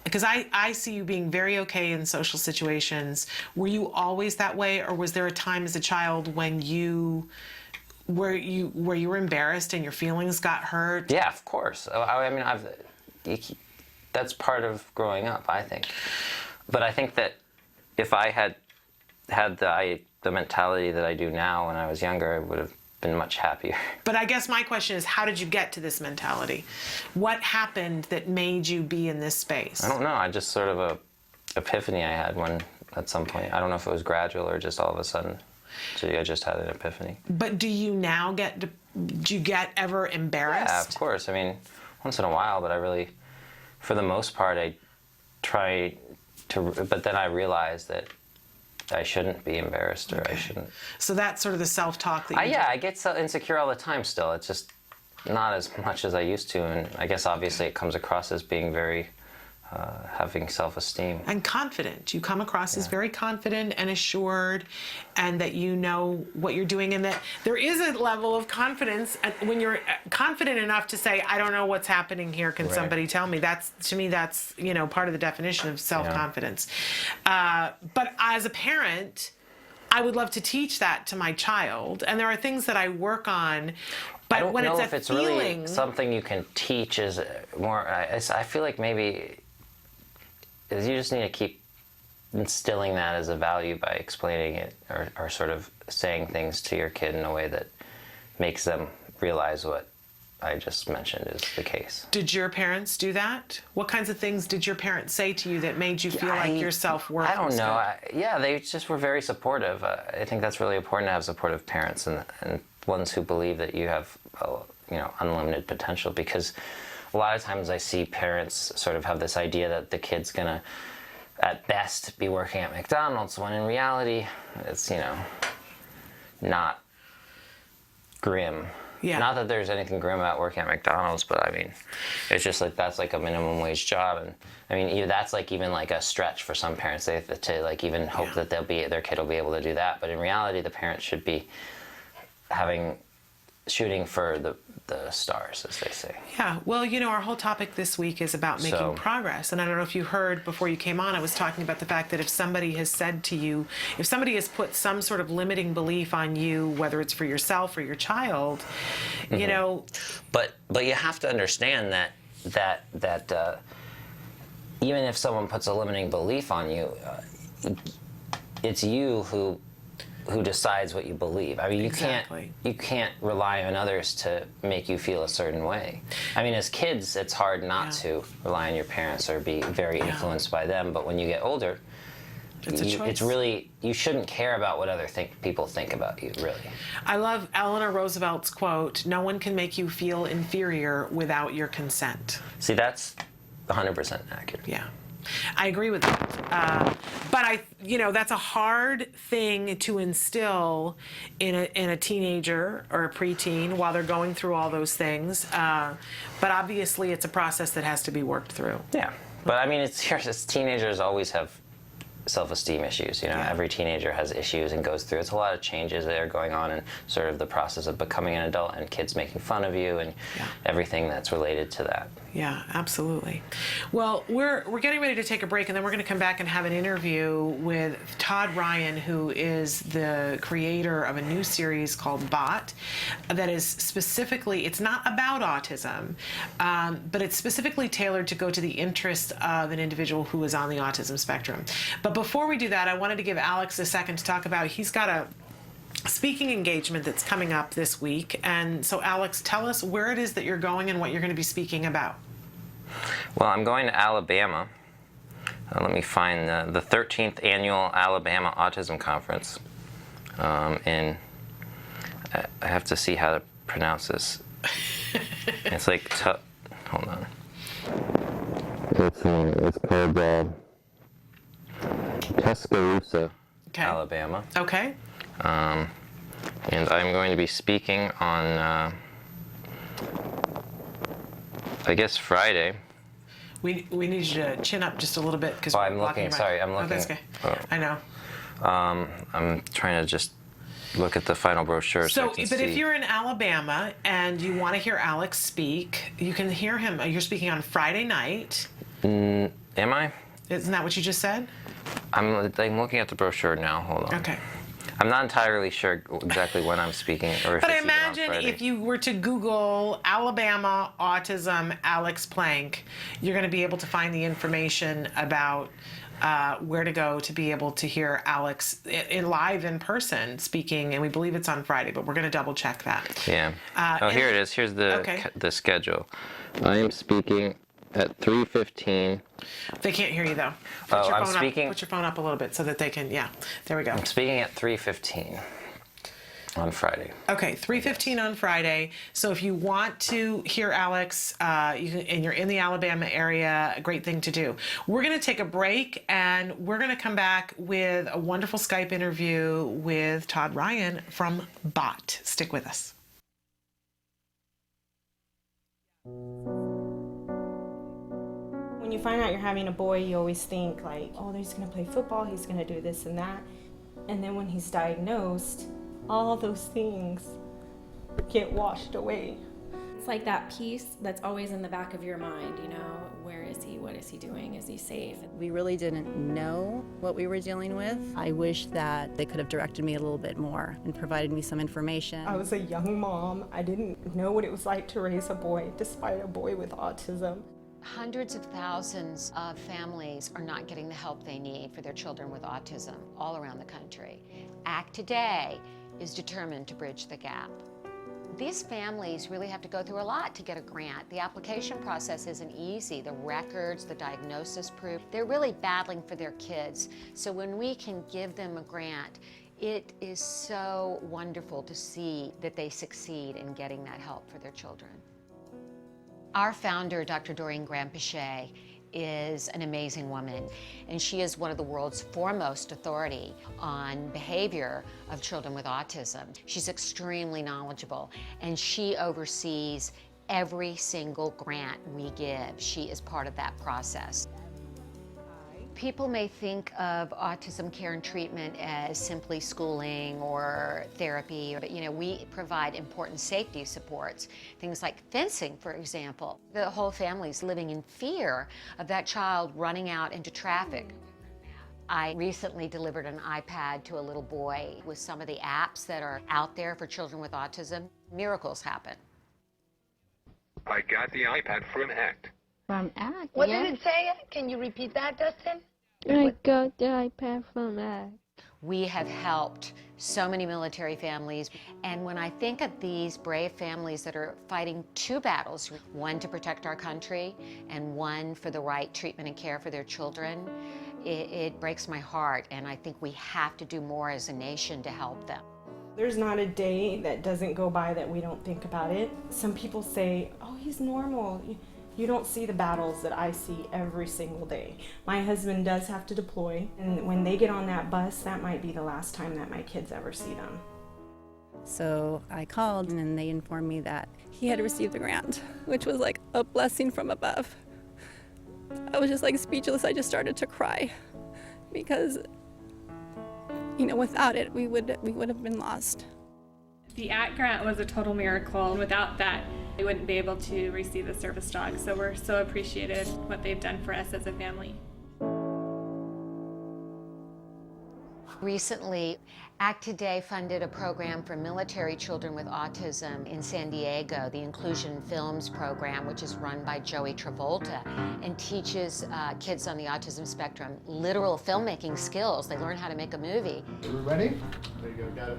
B: Because I see you being very okay in social situations. Were you always that way, or was there a time as a child when you were embarrassed and your feelings got hurt?
I: Yeah, of course. I mean, that's part of growing up, I think. But I think that if I had the mentality that I do now when I was younger, I would have been much happier.
B: But I guess my question is, how did you get to this mentality? What happened that made you be in this space?
I: I don't know. I just sort of a epiphany I had at some point. I don't know if it was gradual or just all of a sudden. So I just had an epiphany.
B: But do you now do you get ever embarrassed?
I: Yeah, of course. I mean, once in a while, but I really, for the most part, I try to, but then I realize that I shouldn't be embarrassed, or I shouldn't.
B: So that's sort of the self-talk that you
I: I get so insecure all the time still. It's just not as much as I used to, and I guess obviously it comes across as being very, having self-esteem.
B: And confident. You come across as very confident and assured, and that you know what you're doing, and that there is a level of confidence when you're confident enough to say, I don't know what's happening here, can somebody tell me? To me, that's, you know, part of the definition of self-confidence. But as a parent, I would love to teach that to my child, and there are things that I work on. But
I: I don't
B: when
I: know
B: it's
I: if it's really something you can teach. Is more. I feel like maybe you just need to keep instilling that as a value by explaining it, or sort of saying things to your kid in a way that makes them realize what I just mentioned is the case.
B: Did your parents do that? What kinds of things did your parents say to you that made you feel like your self-worth
I: I don't
B: was
I: know.
B: good?
I: They just were very supportive. I think that's really important to have supportive parents and ones who believe that you have, you know, unlimited potential. Because a lot of times I see parents sort of have this idea that the kid's gonna, at best, be working at McDonald's, when in reality, it's, you know, not grim.
B: Yeah.
I: Not that there's anything grim about working at McDonald's, but I mean, it's just like that's like a minimum wage job, and I mean that's like even like a stretch for some parents. They have to like even hope that their kid will be able to do that. But in reality, the parents should be shooting for the stars, as they say.
B: Yeah, well, you know, our whole topic this week is about making progress. And I don't know if you heard before you came on, I was talking about the fact that if somebody has said to you, if somebody has put some sort of limiting belief on you, whether it's for yourself or your child, you know.
I: But you have to understand that even if someone puts a limiting belief on you, it's you who decides what you believe. I mean,
B: Exactly.
I: you can't rely on others to make you feel a certain way. I mean, as kids, it's hard not to rely on your parents or be very influenced by them, but when you get older,
B: it's a choice.
I: It's really, you shouldn't care about what other people think about you, really.
B: I love Eleanor Roosevelt's quote, "No one can make you feel inferior without your consent."
I: See, that's 100% accurate.
B: Yeah. I agree with that. But that's a hard thing to instill in a teenager or a preteen while they're going through all those things. But obviously, it's a process that has to be worked through.
I: Yeah. But I mean, it's teenagers always have self-esteem issues. Every teenager has issues and goes through. It's a lot of changes that are going on in sort of the process of becoming an adult, and kids making fun of you and everything that's related to that.
B: Yeah, absolutely. Well, we're getting ready to take a break, and then we're going to come back and have an interview with Tod Ryan, who is the creator of a new series called Bot that is specifically, it's not about autism, but it's specifically tailored to go to the interest of an individual who is on the autism spectrum. But before we do that, I wanted to give Alex a second to talk about, he's got a speaking engagement that's coming up this week. And so, Alex, tell us where it is that you're going and what you're going to be speaking about.
I: Well, I'm going to Alabama. Let me find the 13th Annual Alabama Autism Conference. And I have to see how to pronounce this. It's like, hold on. It's called Tuscaloosa, Alabama.
B: Okay.
I: And I'm going to be speaking on, I guess, Friday.
B: We need you to chin up just a little bit because
I: I'm looking. Sorry, I'm looking.
B: Oh, that's okay. I know.
I: I'm trying to just look at the final brochure. So
B: but if you're in Alabama and you want to hear Alex speak, you can hear him. You're speaking on Friday night.
I: Am I?
B: Isn't that what you just said?
I: I'm looking at the brochure now. Hold on.
B: Okay.
I: I'm not entirely sure exactly when I'm speaking, or if
B: but
I: it's
B: imagine if you were to Google Alabama Autism Alex Plank, you're going to be able to find the information about where to go to be able to hear Alex live in person speaking, and we believe it's on Friday, but we're going to double check that.
I: Yeah. Here it is. Here's the schedule. I am speaking at 3:15.
B: They can't hear you though.
I: I'm speaking.
B: Put your phone up a little bit so that they can. Yeah, there we go.
I: I'm speaking at 3:15 on Friday.
B: Okay, 3:15 on Friday. So if you want to hear Alex, and you're in the Alabama area, a great thing to do. We're going to take a break, and we're going to come back with a wonderful Skype interview with Tod Ryan from Bot. Stick with us.
J: When you find out you're having a boy, you always think like, oh, he's going to play football, he's going to do this and that. And then when he's diagnosed, all those things get washed away.
D: It's like that piece that's always in the back of your mind, where is he? What is he doing? Is he safe?
K: We really didn't know what we were dealing with. I wish that they could have directed me a little bit more and provided me some information.
J: I was a young mom. I didn't know what it was like to raise a boy, despite a boy with autism.
L: Hundreds of thousands of families are not getting the help they need for their children with autism all around the country. ACT Today is determined to bridge the gap. These families really have to go through a lot to get a grant. The application process isn't easy. The records, the diagnosis proof, they're really battling for their kids. So when we can give them a grant, it is so wonderful to see that they succeed in getting that help for their children. Our founder, Dr. Doreen Graham-Pichet, is an amazing woman, and she is one of the world's foremost authority on behavior of children with autism. She's extremely knowledgeable, and she oversees every single grant we give. She is part of that process. People may think of autism care and treatment as simply schooling or therapy, but we provide important safety supports, things like fencing, for example. The whole family's living in fear of that child running out into traffic. I recently delivered an iPad to a little boy with some of the apps that are out there for children with autism. Miracles happen.
M: I got the iPad from ACT.
N: From ACT,
O: What did it say? Can you repeat that, Dustin?
N: I got the iPad from ACT.
L: We have helped so many military families, and when I think of these brave families that are fighting two battles, one to protect our country and one for the right treatment and care for their children, it breaks my heart, and I think we have to do more as a nation to help them.
J: There's not a day that doesn't go by that we don't think about it. Some people say, oh, he's normal. You don't see the battles that I see every single day. My husband does have to deploy, and when they get on that bus, that might be the last time that my kids ever see them.
K: So I called, and they informed me that he had received the grant, which was like a blessing from above. I was just like speechless. I just started to cry because, you know, without it, we would have been lost.
N: The ACT grant was a total miracle. Without that, we wouldn't be able to receive the service dog. So we're so appreciative what they've done for us as a family.
L: Recently, ACT Today funded a program for military children with autism in San Diego, the Inclusion Films program, which is run by Joey Travolta, and teaches kids on the autism spectrum literal filmmaking skills. They learn how to make a movie.
O: Are we ready? There you go, got it.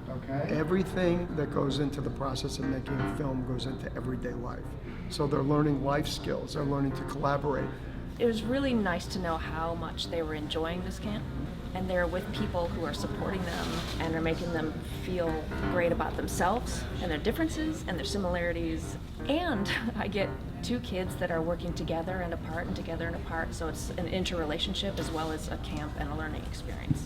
O: Okay. Everything that goes into the process of making a film goes into everyday life. So they're learning life skills, they're learning to collaborate.
P: It was really nice to know how much they were enjoying this camp, and they're with people who are supporting them and are making them feel great about themselves and their differences and their similarities. And I get two kids that are working together and apart and together and apart, so it's an interrelationship as well as a camp and a learning experience.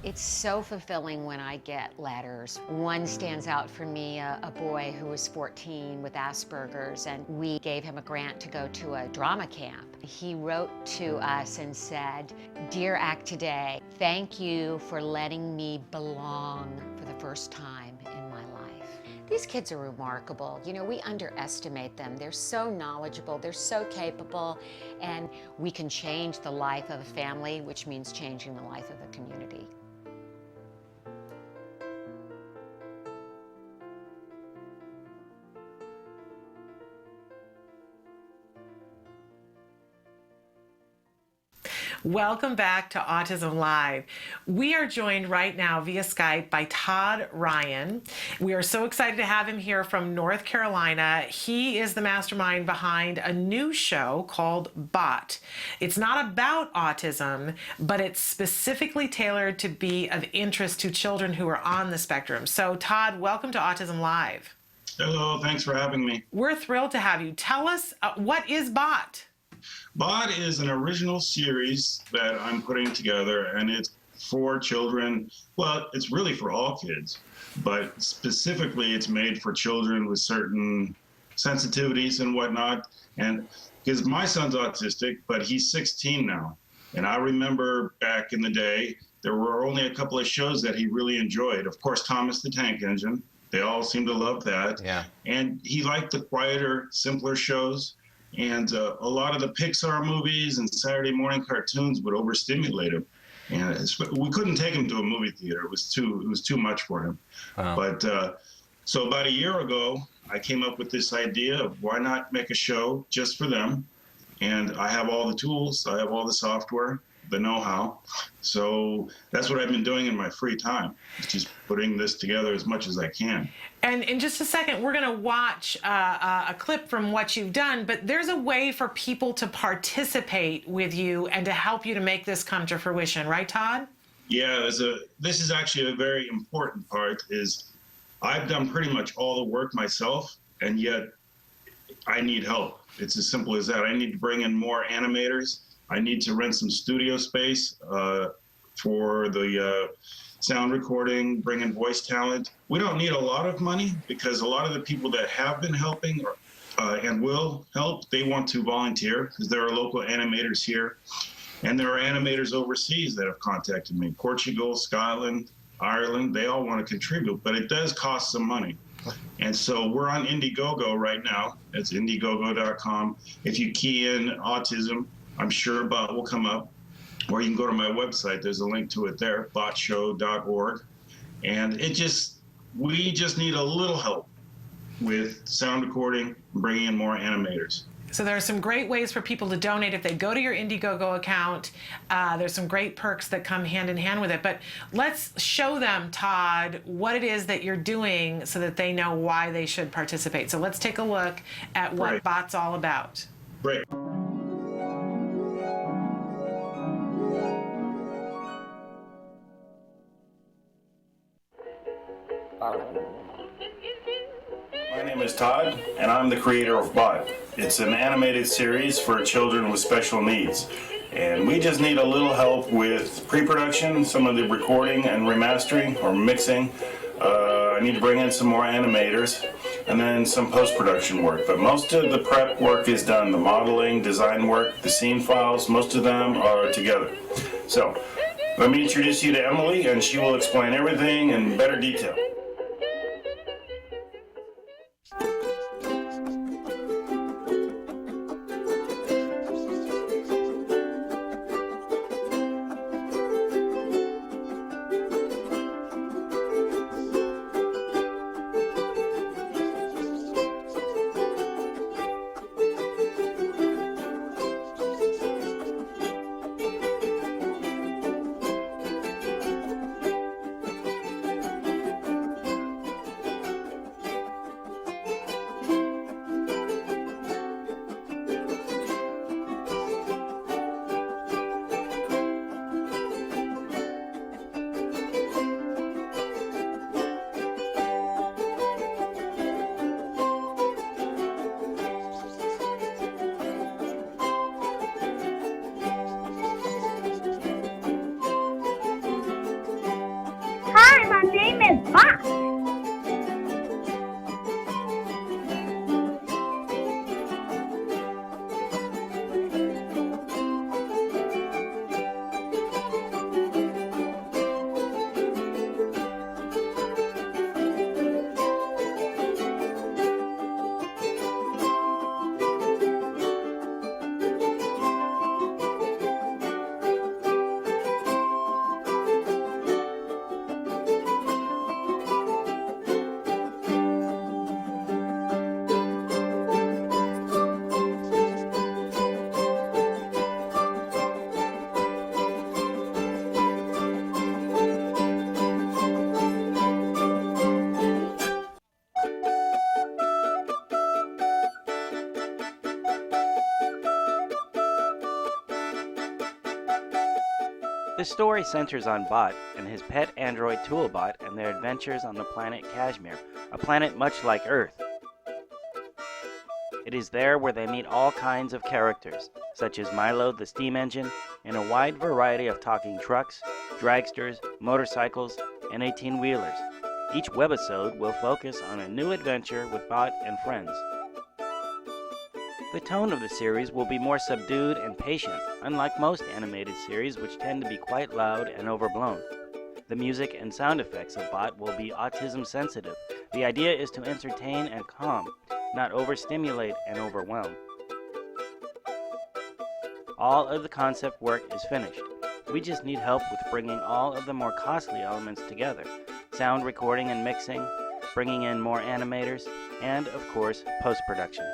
L: It's so fulfilling when I get letters. One stands out for me, a boy who was 14 with Asperger's, and we gave him a grant to go to a drama camp. He wrote to us and said, "Dear ACT Today, thank you for letting me belong for the first time in my life." These kids are remarkable. You know, we underestimate them. They're so knowledgeable, they're so capable, and we can change the life of a family, which means changing the life of a community.
B: Welcome back to Autism Live. We are joined right now via Skype by Tod Ryan. We are so excited to have him here from North Carolina. He is the mastermind behind a new show called BOT. It's not about autism, but it's specifically tailored to be of interest to children who are on the spectrum. So Tod, welcome to Autism Live.
Q: Hello, thanks for having me.
B: We're thrilled to have you. Tell us, what is BOT?
Q: BOT is an original series that I'm putting together, and it's for children. Well, it's really for all kids, but specifically it's made for children with certain sensitivities and whatnot. And because my son's autistic, but he's 16 now. And I remember back in the day, there were only a couple of shows that he really enjoyed. Of course, Thomas the Tank Engine. They all seem to love that. Yeah. And he liked the quieter, simpler shows. And a lot of the Pixar movies and Saturday morning cartoons would overstimulate him, and we couldn't take him to a movie theater. It was too much for him. Wow. But so about a year ago, I came up with this idea of why not make a show just for them. And I have all the tools, I have all the software, the know-how. So that's what I've been doing in my free time, just putting this together as much as I can.
B: And in just a second, we're going to watch a clip from what you've done, but there's a way for people to participate with you and to help you to make this come to fruition, right, Tod?
Q: Yeah, this is actually a very important part, is I've done pretty much all the work myself, and yet I need help. It's as simple as that. I need to bring in more animators. I need to rent some studio space for the sound recording, bring in voice talent. We don't need a lot of money because a lot of the people that have been helping and will help, they want to volunteer because there are local animators here. And there are animators overseas that have contacted me. Portugal, Scotland, Ireland, they all want to contribute, but it does cost some money. And so we're on Indiegogo right now. It's indiegogo.com. If you key in autism, I'm sure BOT will come up. Or you can go to my website. There's a link to it there, botshow.org. And we just need a little help with sound recording and bringing in more animators.
B: So there are some great ways for people to donate if they go to your Indiegogo account. There's some great perks that come hand in hand with it. But let's show them, Tod, what it is that you're doing so that they know why they should participate. So let's take a look at what Bot's all about.
Q: Great.
R: My name is Tod, and I'm the creator of Bot. It's an animated series for children with special needs. And we just need a little help with pre-production, some of the recording and remastering or mixing. I need to bring in some more animators, and then some post-production work. But most of the prep work is done. The modeling, design work, the scene files, most of them are together. So, let me introduce you to Emily, and she will explain everything in better detail.
S: Hi, my name is Bot.
T: The story centers on Bot and his pet android Toolbot and their adventures on the planet Kashmir, a planet much like Earth. It is there where they meet all kinds of characters, such as Milo the steam engine, and a wide variety of talking trucks, dragsters, motorcycles, and 18-wheelers. Each webisode will focus on a new adventure with Bot and friends. The tone of the series will be more subdued and patient, unlike most animated series which tend to be quite loud and overblown. The music and sound effects of Bot will be autism sensitive. The idea is to entertain and calm, not overstimulate and overwhelm. All of the concept work is finished. We just need help with bringing all of the more costly elements together. Sound recording and mixing, bringing in more animators, and of course, post-production.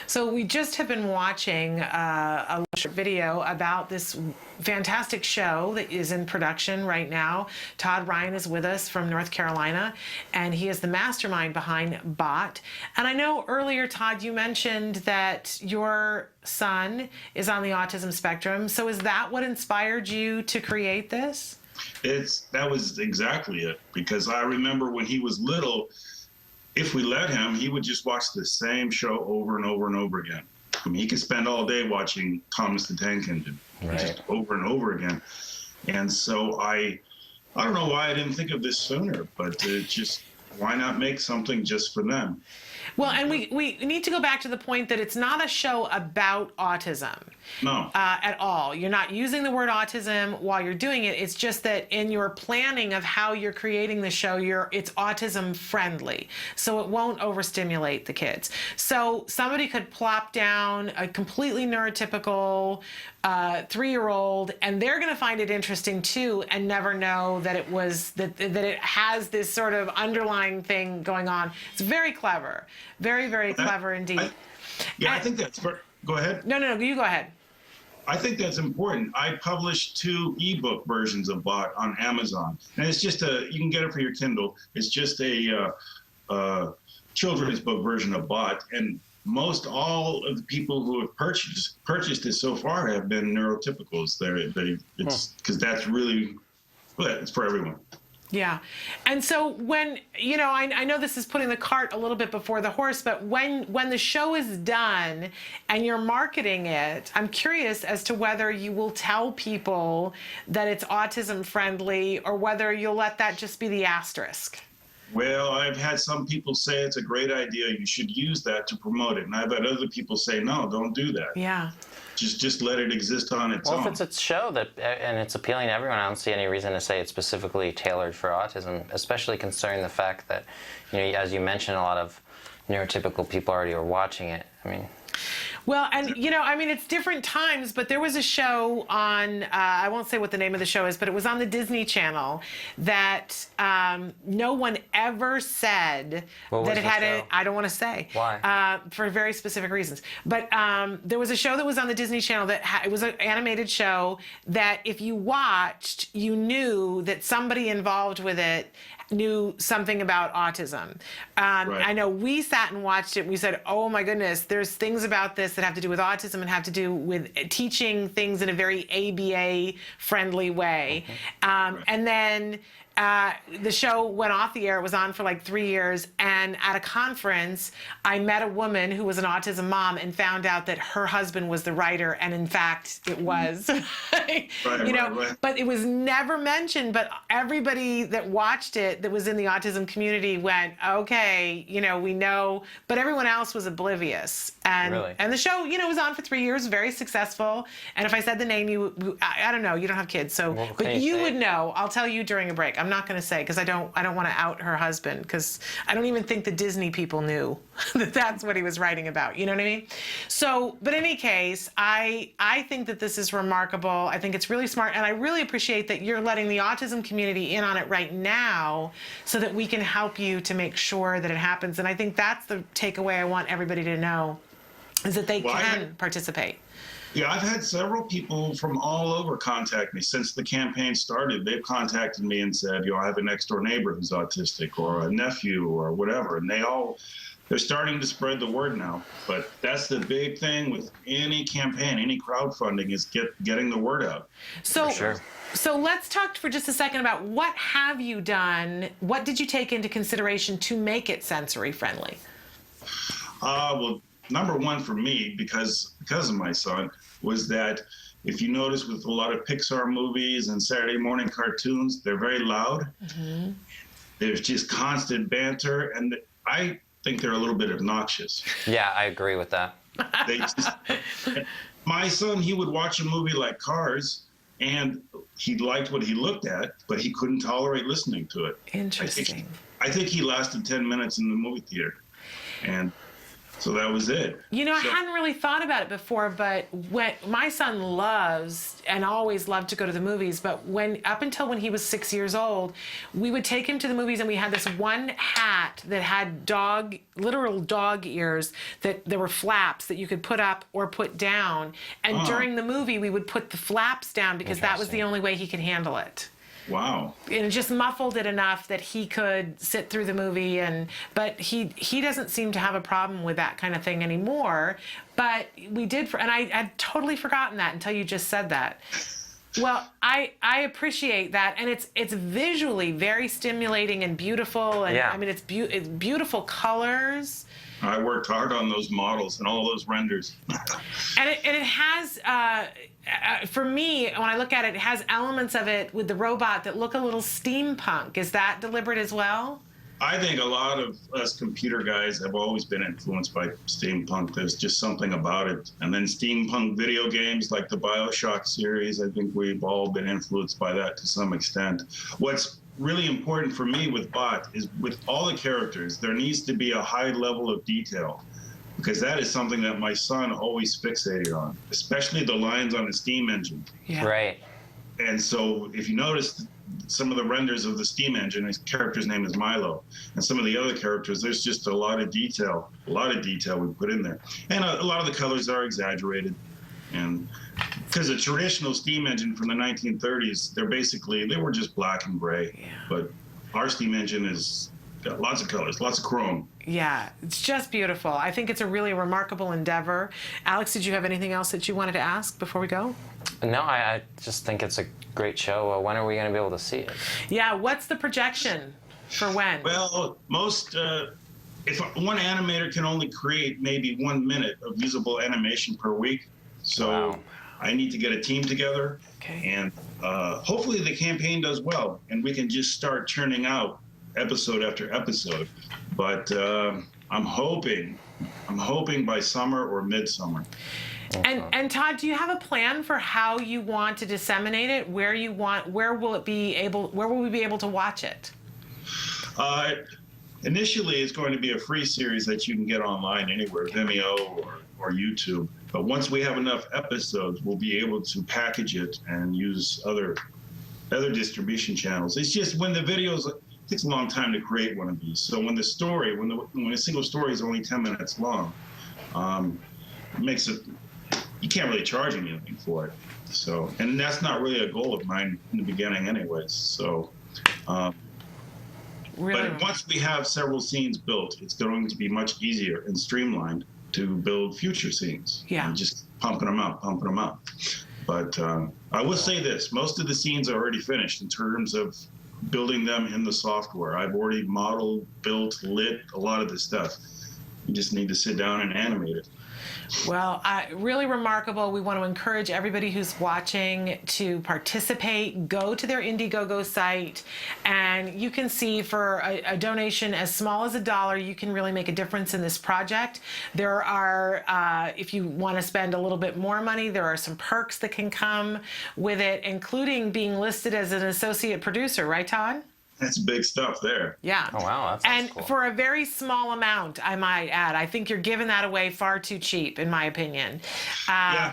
B: So we just have been watching a short video about this fantastic show that is in production right now. Tod Ryan is with us from North Carolina, and he is the mastermind behind Bot. And I know earlier, Tod, you mentioned that your son is on the autism spectrum. So is that what inspired you to create this?
Q: That was exactly it, because I remember when he was little, if we let him, he would just watch the same show over and over and over again. I mean, he could spend all day watching Thomas the Tank Engine, just over and over again. And so I don't know why I didn't think of this sooner, but just why not make something just for them?
B: Well, and we need to go back to the point that it's not a show about autism.
Q: No.
B: At all. You're not using the word autism while you're doing it. It's just that in your planning of how you're creating the show, it's autism friendly. So it won't overstimulate the kids. So somebody could plop down a completely neurotypical 3-year-old, and they're going to find it interesting too, and never know that it has this sort of underlying thing going on. It's very clever, very, very clever indeed.
Q: I think that's. Go ahead.
B: No, you go ahead.
Q: I think that's important. I published 2 ebook versions of Bot on Amazon, and it's just you can get it for your Kindle. It's just a children's book version of Bot, and most all of the people who have purchased it so far have been neurotypicals. It's because that's really, it's for everyone.
B: Yeah. And so when, I know this is putting the cart a little bit before the horse, but when the show is done and you're marketing it, I'm curious as to whether you will tell people that it's autism friendly or whether you'll let that just be the asterisk.
Q: Well, I've had some people say it's a great idea. You should use that to promote it. And I've had other people say, no, don't do that.
B: Yeah.
Q: Just let it exist on its own.
I: Well, if it's a show and it's appealing to everyone, I don't see any reason to say it's specifically tailored for autism, especially considering the fact that, as you mentioned, a lot of neurotypical people already are watching it. I mean...
B: Well, and, it's different times, but there was a show on, I won't say what the name of the show is, but it was on the Disney Channel that no one ever said that it had I don't want to say.
I: Why?
B: For very specific reasons. But there was a show that was on the Disney Channel it was an animated show that if you watched, you knew that somebody involved with it knew something about autism. I know we sat and watched it and we said, oh my goodness, there's things about this that have to do with autism and have to do with teaching things in a very ABA friendly way. And then the show went off the air. It was on for like 3 years. And at a conference, I met a woman who was an autism mom and found out that her husband was the writer. And in fact, it was. But it was never mentioned. But everybody that watched it that was in the autism community went, okay, we know. But everyone else was oblivious. And the show, was on for 3 years, very successful. And if I said the name, I don't know, you don't have kids. So, but you would know. I'll tell you during a break. I'm not going to say because I don't want to out her husband because I don't even think the Disney people knew that that's what he was writing about. You know what I mean? So, but in any case, I think that this is remarkable. I think it's really smart, and I really appreciate that you're letting the autism community in on it right now so that we can help you to make sure that it happens. And I think that's the takeaway I want everybody to know is that they can participate.
Q: Yeah, I've had several people from all over contact me since the campaign started. They've contacted me and said, I have a next door neighbor who's autistic or a nephew or whatever. And they're starting to spread the word now. But that's the big thing with any campaign, any crowdfunding is getting the word out.
B: So, So let's talk for just a second about what have you done? What did you take into consideration to make it sensory friendly?
Q: Well, number one for me, because of my son, was that if you notice with a lot of Pixar movies and Saturday morning cartoons, they're very loud. Mm-hmm. There's just constant banter, and I think they're a little bit obnoxious.
I: Yeah, I agree with that.
Q: My son, he would watch a movie like Cars, and he liked what he looked at, but he couldn't tolerate listening to it.
B: Interesting.
Q: I think he lasted 10 minutes in the movie theater, and so that was it.
B: I hadn't really thought about it before, but when my son loves and always loved to go to the movies, but up until when he was 6 years old, we would take him to the movies, and we had this one hat that had literal dog ears that there were flaps that you could put up or put down. And during the movie, we would put the flaps down because that was the only way he could handle it.
Q: Wow. And
B: it just muffled it enough that he could sit through the movie, but he doesn't seem to have a problem with that kind of thing anymore. But we did, and I had totally forgotten that until you just said that. Well, I appreciate that, and it's visually very stimulating and beautiful, and I mean it's beautiful colors.
Q: I worked hard on those models and all those renders.
B: And it has, for me, when I look at it, it has elements of it with the robot that look a little steampunk. Is that deliberate as well?
Q: I think a lot of us computer guys have always been influenced by steampunk. There's just something about it. And then steampunk video games like the BioShock series, I think we've all been influenced by that to some extent. What's really important for me with Bot is with all the characters, there needs to be a high level of detail, because that is something that my son always fixated on, especially the lines on the steam engine.
B: Yeah.
I: Right.
Q: And so if you notice some of the renders of the steam engine, his character's name is Milo, and some of the other characters, there's just a lot of detail we put in there. And a lot of the colors are exaggerated. And because a traditional steam engine from the 1930s, they were just black and gray. Yeah. But our steam engine has got lots of colors, lots of chrome.
B: Yeah, it's just beautiful. I think it's a really remarkable endeavor. Alex, did you have anything else that you wanted to ask before we go?
I: No, I just think it's a great show. When are we going to be able to see it?
B: Yeah, what's the projection for when?
Q: Well, if one animator can only create maybe 1 minute of usable animation per week, so I need to get a team together, and hopefully the campaign does well, and we can just start churning out episode after episode. But I'm hoping by summer or midsummer.
B: And Todd, do you have a plan for how you want to disseminate it? Where will we be able to watch it?
Q: Initially, it's going to be a free series that you can get online anywhere, Vimeo or YouTube. But once we have enough episodes, we'll be able to package it and use other distribution channels. It's just when the videos, it takes a long time to create one of these. So when a single story is only 10 minutes long, it makes it, you can't really charge anything for it. So, and that's not really a goal of mine in the beginning anyways. So,
B: really?
Q: But once we have several scenes built, it's going to be much easier and streamlined to build future scenes.
B: Yeah.
Q: And just pumping them out. But I will say this, most of the scenes are already finished in terms of building them in the software. I've already modeled, built, lit a lot of this stuff. You just need to sit down and animate it.
B: Well, really remarkable. We want to encourage everybody who's watching to participate. Go to their Indiegogo site, and you can see for a donation as small as $1, you can really make a difference in this project. There are, if you want to spend a little bit more money, there are some perks that can come with it, including being listed as an associate producer, right, Todd?
Q: That's big stuff there.
B: Yeah.
I: Oh, wow. That sounds cool.
B: For a very small amount, I might add. I think you're giving that away far too cheap, in my opinion.
Q: Yeah,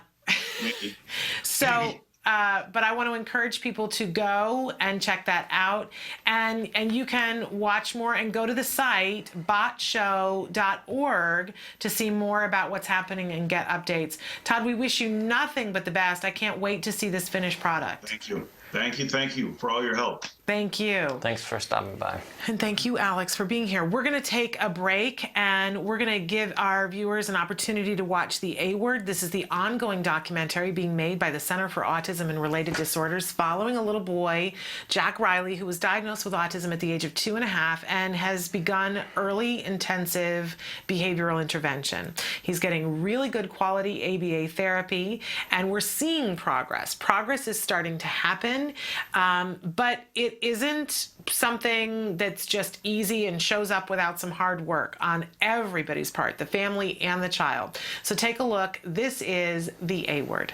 Q: maybe.
B: So, but I want to encourage people to go and check that out. And you can watch more and go to the site, botshow.org, to see more about what's happening and get updates. Todd, we wish you nothing but the best. I can't wait to see this finished product.
Q: Thank you. Thank you for all your help.
B: Thank you.
I: Thanks for stopping by.
B: And thank you, Alex, for being here. We're going to take a break, and we're going to give our viewers an opportunity to watch The A Word. This is the ongoing documentary being made by the Center for Autism and Related Disorders following a little boy, Jack Riley, who was diagnosed with autism at the age of 2.5 and has begun early intensive behavioral intervention. He's getting really good quality ABA therapy, and we're seeing progress. Progress is starting to happen, but it isn't something that's just easy and shows up without some hard work on everybody's part, the family and the child. So take a look. This is The A Word.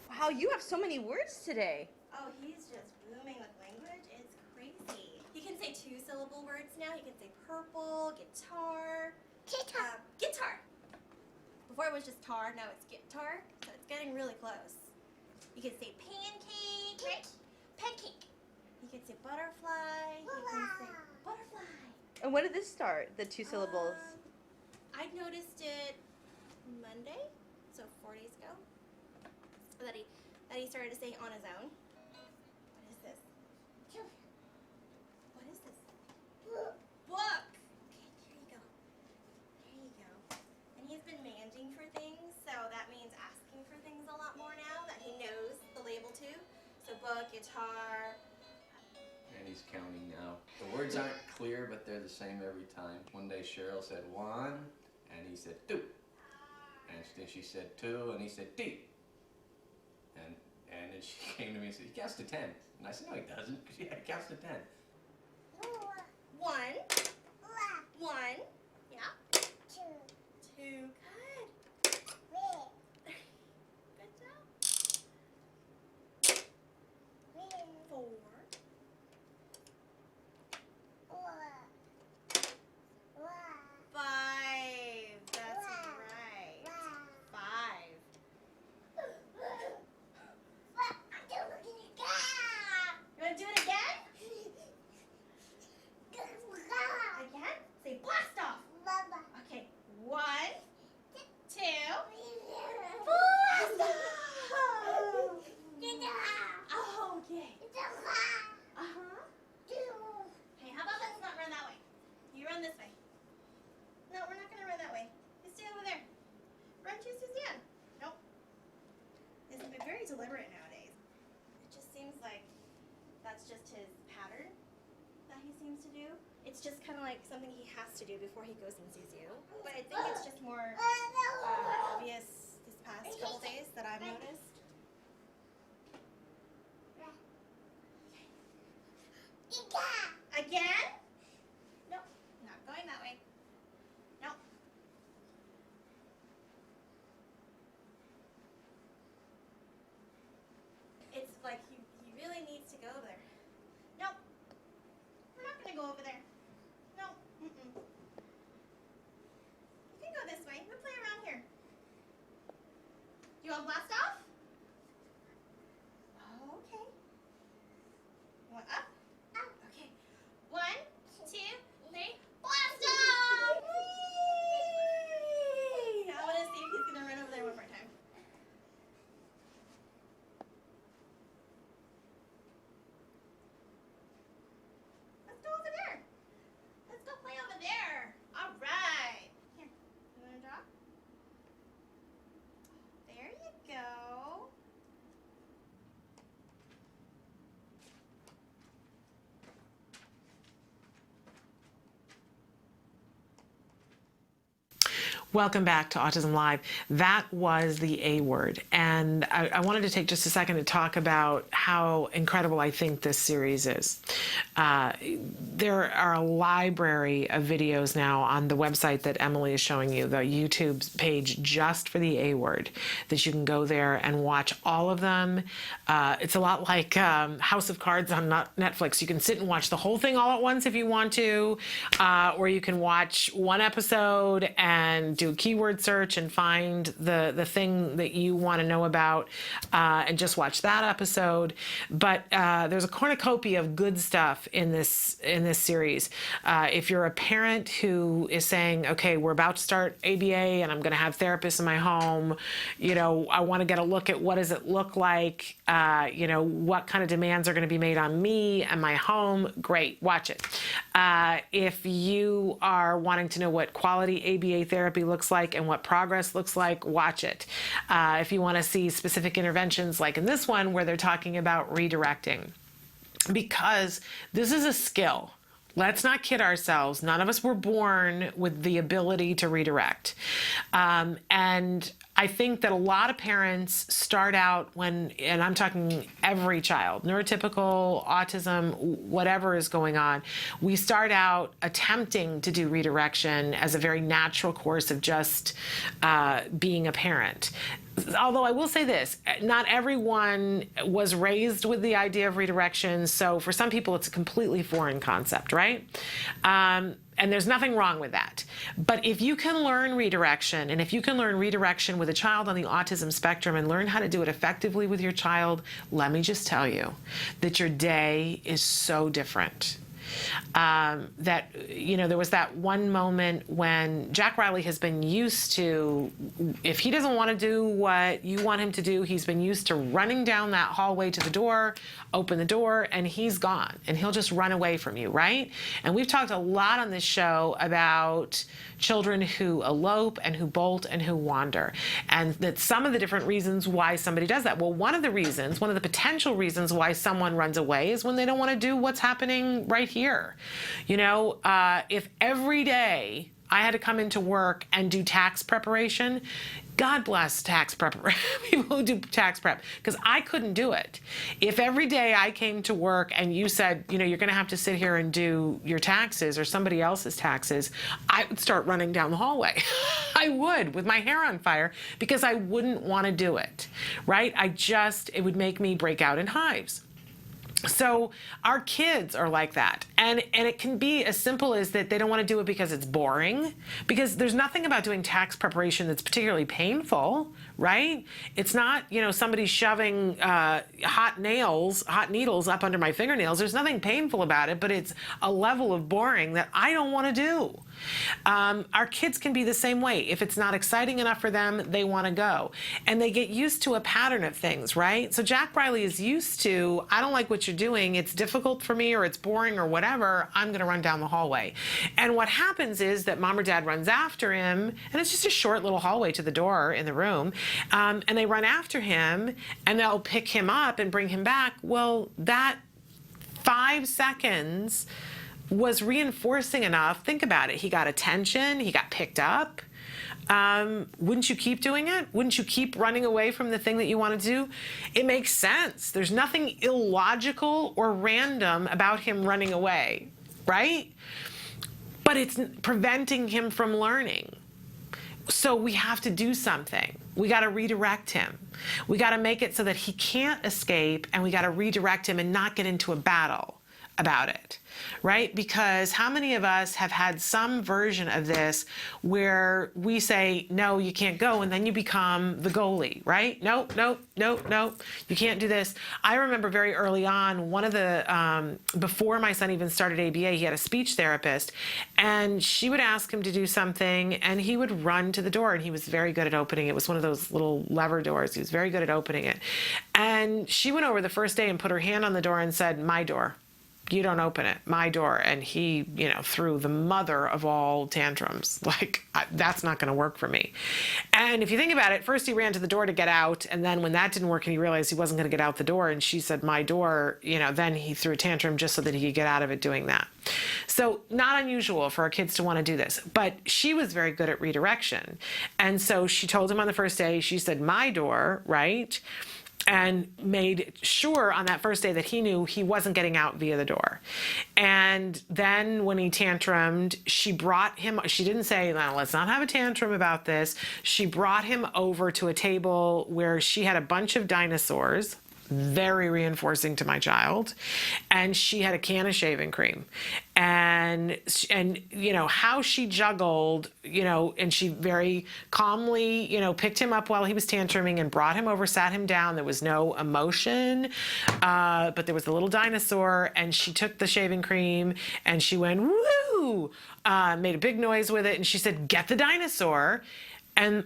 U: Wow, you have so many words today.
V: Oh, he's just booming with language. It's crazy. He can say 2-syllable words now. He can say purple, guitar. Guitar. Before it was just tar, now it's guitar. So it's getting really close. You can say pancake. Right? Pancake. You can say butterfly. You can say butterfly.
U: And when did this start, the 2 syllables?
V: I noticed it Monday, so 4 days ago, that he started to say on his own. What is this? What is this? Book! Okay, here you go. There you go. And he's been managing for things, so that means asking for things a lot more now that he knows the label to. So book, guitar.
W: And he's counting now. The words aren't clear, but they're the same every time. One day Cheryl said 1, And he said, two. And then she said, two, and he said, D. And then she came to me and said, he counts to 10. And I said, no, he doesn't, because he counts to 10.
U: 1. 1. Yeah. 2. 2. Good. Good job. 4. 5. That's right. 5. You want to do it again? Again? Say blast off. Okay. 1, 2. Blast off. Oh, okay. Okay, how about let's not run that way? You run this way. No, we're not gonna run that way. You stay over there. Run to Suzanne. Nope. He's been very deliberate nowadays. It just seems like that's just his pattern that he seems to do. It's just kind of like something he has to do before he goes and sees you. But I think it's just more obvious this past couple days that I've noticed. Again? No, not going that way. No. It's like he really needs to go there. No. We're not going to go over there. No. Mm-mm. You can go this way. We'll play around here. You want to blast off? Oh, okay. You want up? Okay. 1, 2, 3, blast off! Whee! I want to see if he's going to run over there one more time. Let's go over there. Let's go play over there. All right. Here, you want to draw? There you go.
B: Welcome back to Autism Live. That was the A word. And I wanted to take just a second to talk about how incredible I think this series is. There are a library of videos now on the website that Emily is showing you, the YouTube page just for the A word, that you can go there and watch all of them. It's a lot like House of Cards on Netflix. You can sit and watch the whole thing all at once if you want to, or you can watch one episode and do a keyword search and find the thing that you want to know about and just watch that episode. But there's a cornucopia of good stuff in this series. If you're a parent who is saying, okay, we're about to start ABA and I'm going to have therapists in my home, you know, I want to get a look at what does it look like, you know, what kind of demands are going to be made on me and my home, great, watch it. If you are wanting to know what quality ABA therapy looks like and what progress looks like, watch it. If you want to see specific interventions like in this one where they're talking about redirecting, because this is a skill. Let's not kid ourselves. None of us were born with the ability to redirect. And I think that a lot of parents start out and I'm talking every child, neurotypical, autism, whatever is going on, we start out attempting to do redirection as a very natural course of just being a parent. Although I will say this, not everyone was raised with the idea of redirection, so for some people it's a completely foreign concept, right? And there's nothing wrong with that. But if you can learn redirection, and if you can learn redirection with a child on the autism spectrum and learn how to do it effectively with your child, let me just tell you that your day is so different. That, you know, there was that one moment when Jack Riley has been used to, if he doesn't want to do what you want him to do, he's been used to running down that hallway to the door, open the door, and he's gone. And he'll just run away from you, right? And we've talked a lot on this show about children who elope and who bolt and who wander. And that some of the different reasons why somebody does that. Well, one of the potential reasons why someone runs away is when they don't want to do what's happening right here. You know, if every day I had to come into work and do tax preparation. God bless tax preparation, people who do tax prep, because I couldn't do it. If every day I came to work and you said, you know, you're going to have to sit here and do your taxes or somebody else's taxes, I would start running down the hallway. I would, with my hair on fire, because I wouldn't want to do it, right? It would make me break out in hives. So our kids are like that. And it can be as simple as that they don't want to do it because it's boring, because there's nothing about doing tax preparation that's particularly painful, right? It's not, you know, somebody shoving hot needles up under my fingernails. There's nothing painful about it, but it's a level of boring that I don't want to do. Our kids can be the same way. If it's not exciting enough for them, they want to go. And they get used to a pattern of things, right? So Jack Riley is used to, I don't like what you're doing, it's difficult for me, or it's boring, or whatever, I'm going to run down the hallway. And what happens is that mom or dad runs after him, and it's just a short little hallway to the door in the room, and they run after him, and they'll pick him up and bring him back. Well, that 5 seconds was reinforcing enough. Think about it. He got attention. He got picked up. Wouldn't you keep doing it? Wouldn't you keep running away from the thing that you want to do? It makes sense. There's nothing illogical or random about him running away, right? But it's preventing him from learning. So we have to do something. We got to redirect him. We got to make it so that he can't escape, and we got to redirect him and not get into a battle about it, right? Because how many of us have had some version of this where we say, no, you can't go, and then you become the goalie, right? No, you can't do this. I remember very early on, one of the, before my son even started ABA, he had a speech therapist, and she would ask him to do something, and he would run to the door, and he was very good at opening it. It was one of those little lever doors. He was very good at opening it. And she went over the first day and put her hand on the door and said, my door. You don't open it, my door. And he, you know, threw the mother of all tantrums. Like, that's not going to work for me. And if you think about it, first he ran to the door to get out. And then when that didn't work and he realized he wasn't going to get out the door and she said, my door, you know, then he threw a tantrum just so that he could get out of it doing that. So not unusual for our kids to want to do this. But she was very good at redirection. And so she told him on the first day, she said, my door, right? And made sure on that first day that he knew he wasn't getting out via the door. And then when he tantrumed, she brought him, she didn't say, no, let's not have a tantrum about this. She brought him over to a table where she had a bunch of dinosaurs, very reinforcing to my child, and she had a can of shaving cream. And you know, how she juggled, you know, and she very calmly, you know, picked him up while he was tantruming and brought him over, sat him down. There was no emotion, but there was a little dinosaur, and she took the shaving cream and she went, woo, made a big noise with it. And she said, get the dinosaur. And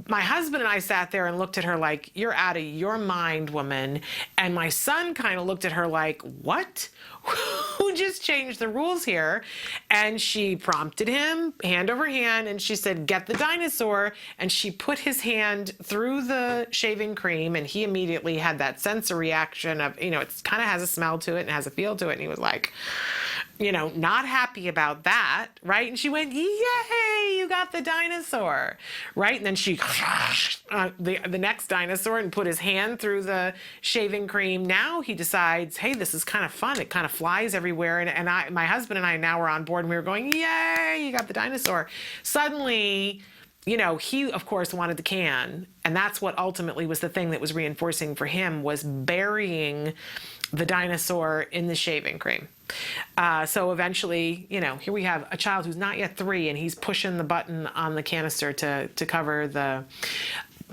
B: my husband and I sat there and looked at her like, you're out of your mind, woman. And my son kind of looked at her like, what? Who just changed the rules here? And she prompted him, hand over hand, and she said, get the dinosaur. And she put his hand through the shaving cream, and he immediately had that sensory reaction of, you know, it kind of has a smell to it and has a feel to it. And he was like, you know, not happy about that, right? And she went, yay, you got the dinosaur, right? And then she, the next dinosaur, and put his hand through the shaving cream. Now he decides, hey, this is kind of fun. It kind of flies everywhere. And my husband and I now were on board, and we were going, yay, you got the dinosaur. Suddenly, you know, he, of course, wanted the can. And that's what ultimately was the thing that was reinforcing for him, was burying the dinosaur in the shaving cream. So eventually, you know, here we have a child who's not yet 3, and he's pushing the button on the canister to cover the...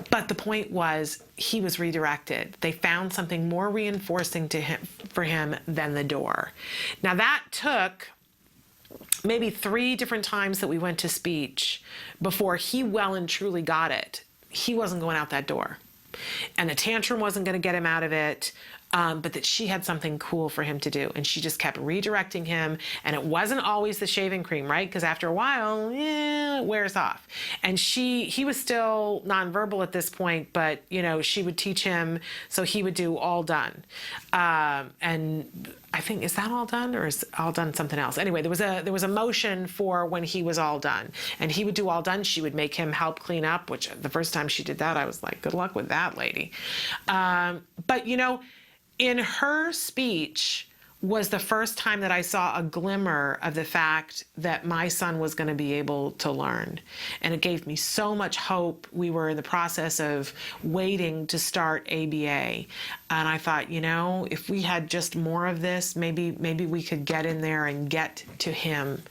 B: But the point was, he was redirected. They found something more reinforcing for him than the door. Now that took maybe 3 different times that we went to speech before he well and truly got it. He wasn't going out that door. And the tantrum wasn't going to get him out of it. but that she had something cool for him to do. And she just kept redirecting him. And it wasn't always the shaving cream, right? Because after a while, it wears off. And he was still nonverbal at this point, but, you know, she would teach him, so he would do All Done. And I think, is that All Done, or is All Done something else? Anyway, there was a motion for when he was all done, and he would do All Done. She would make him help clean up, which the first time she did that, I was like, good luck with that lady. But, you know, in her speech was the first time that I saw a glimmer of the fact that my son was going to be able to learn. And it gave me so much hope. We were in the process of waiting to start ABA. And I thought, you know, if we had just more of this, maybe we could get in there and get to him.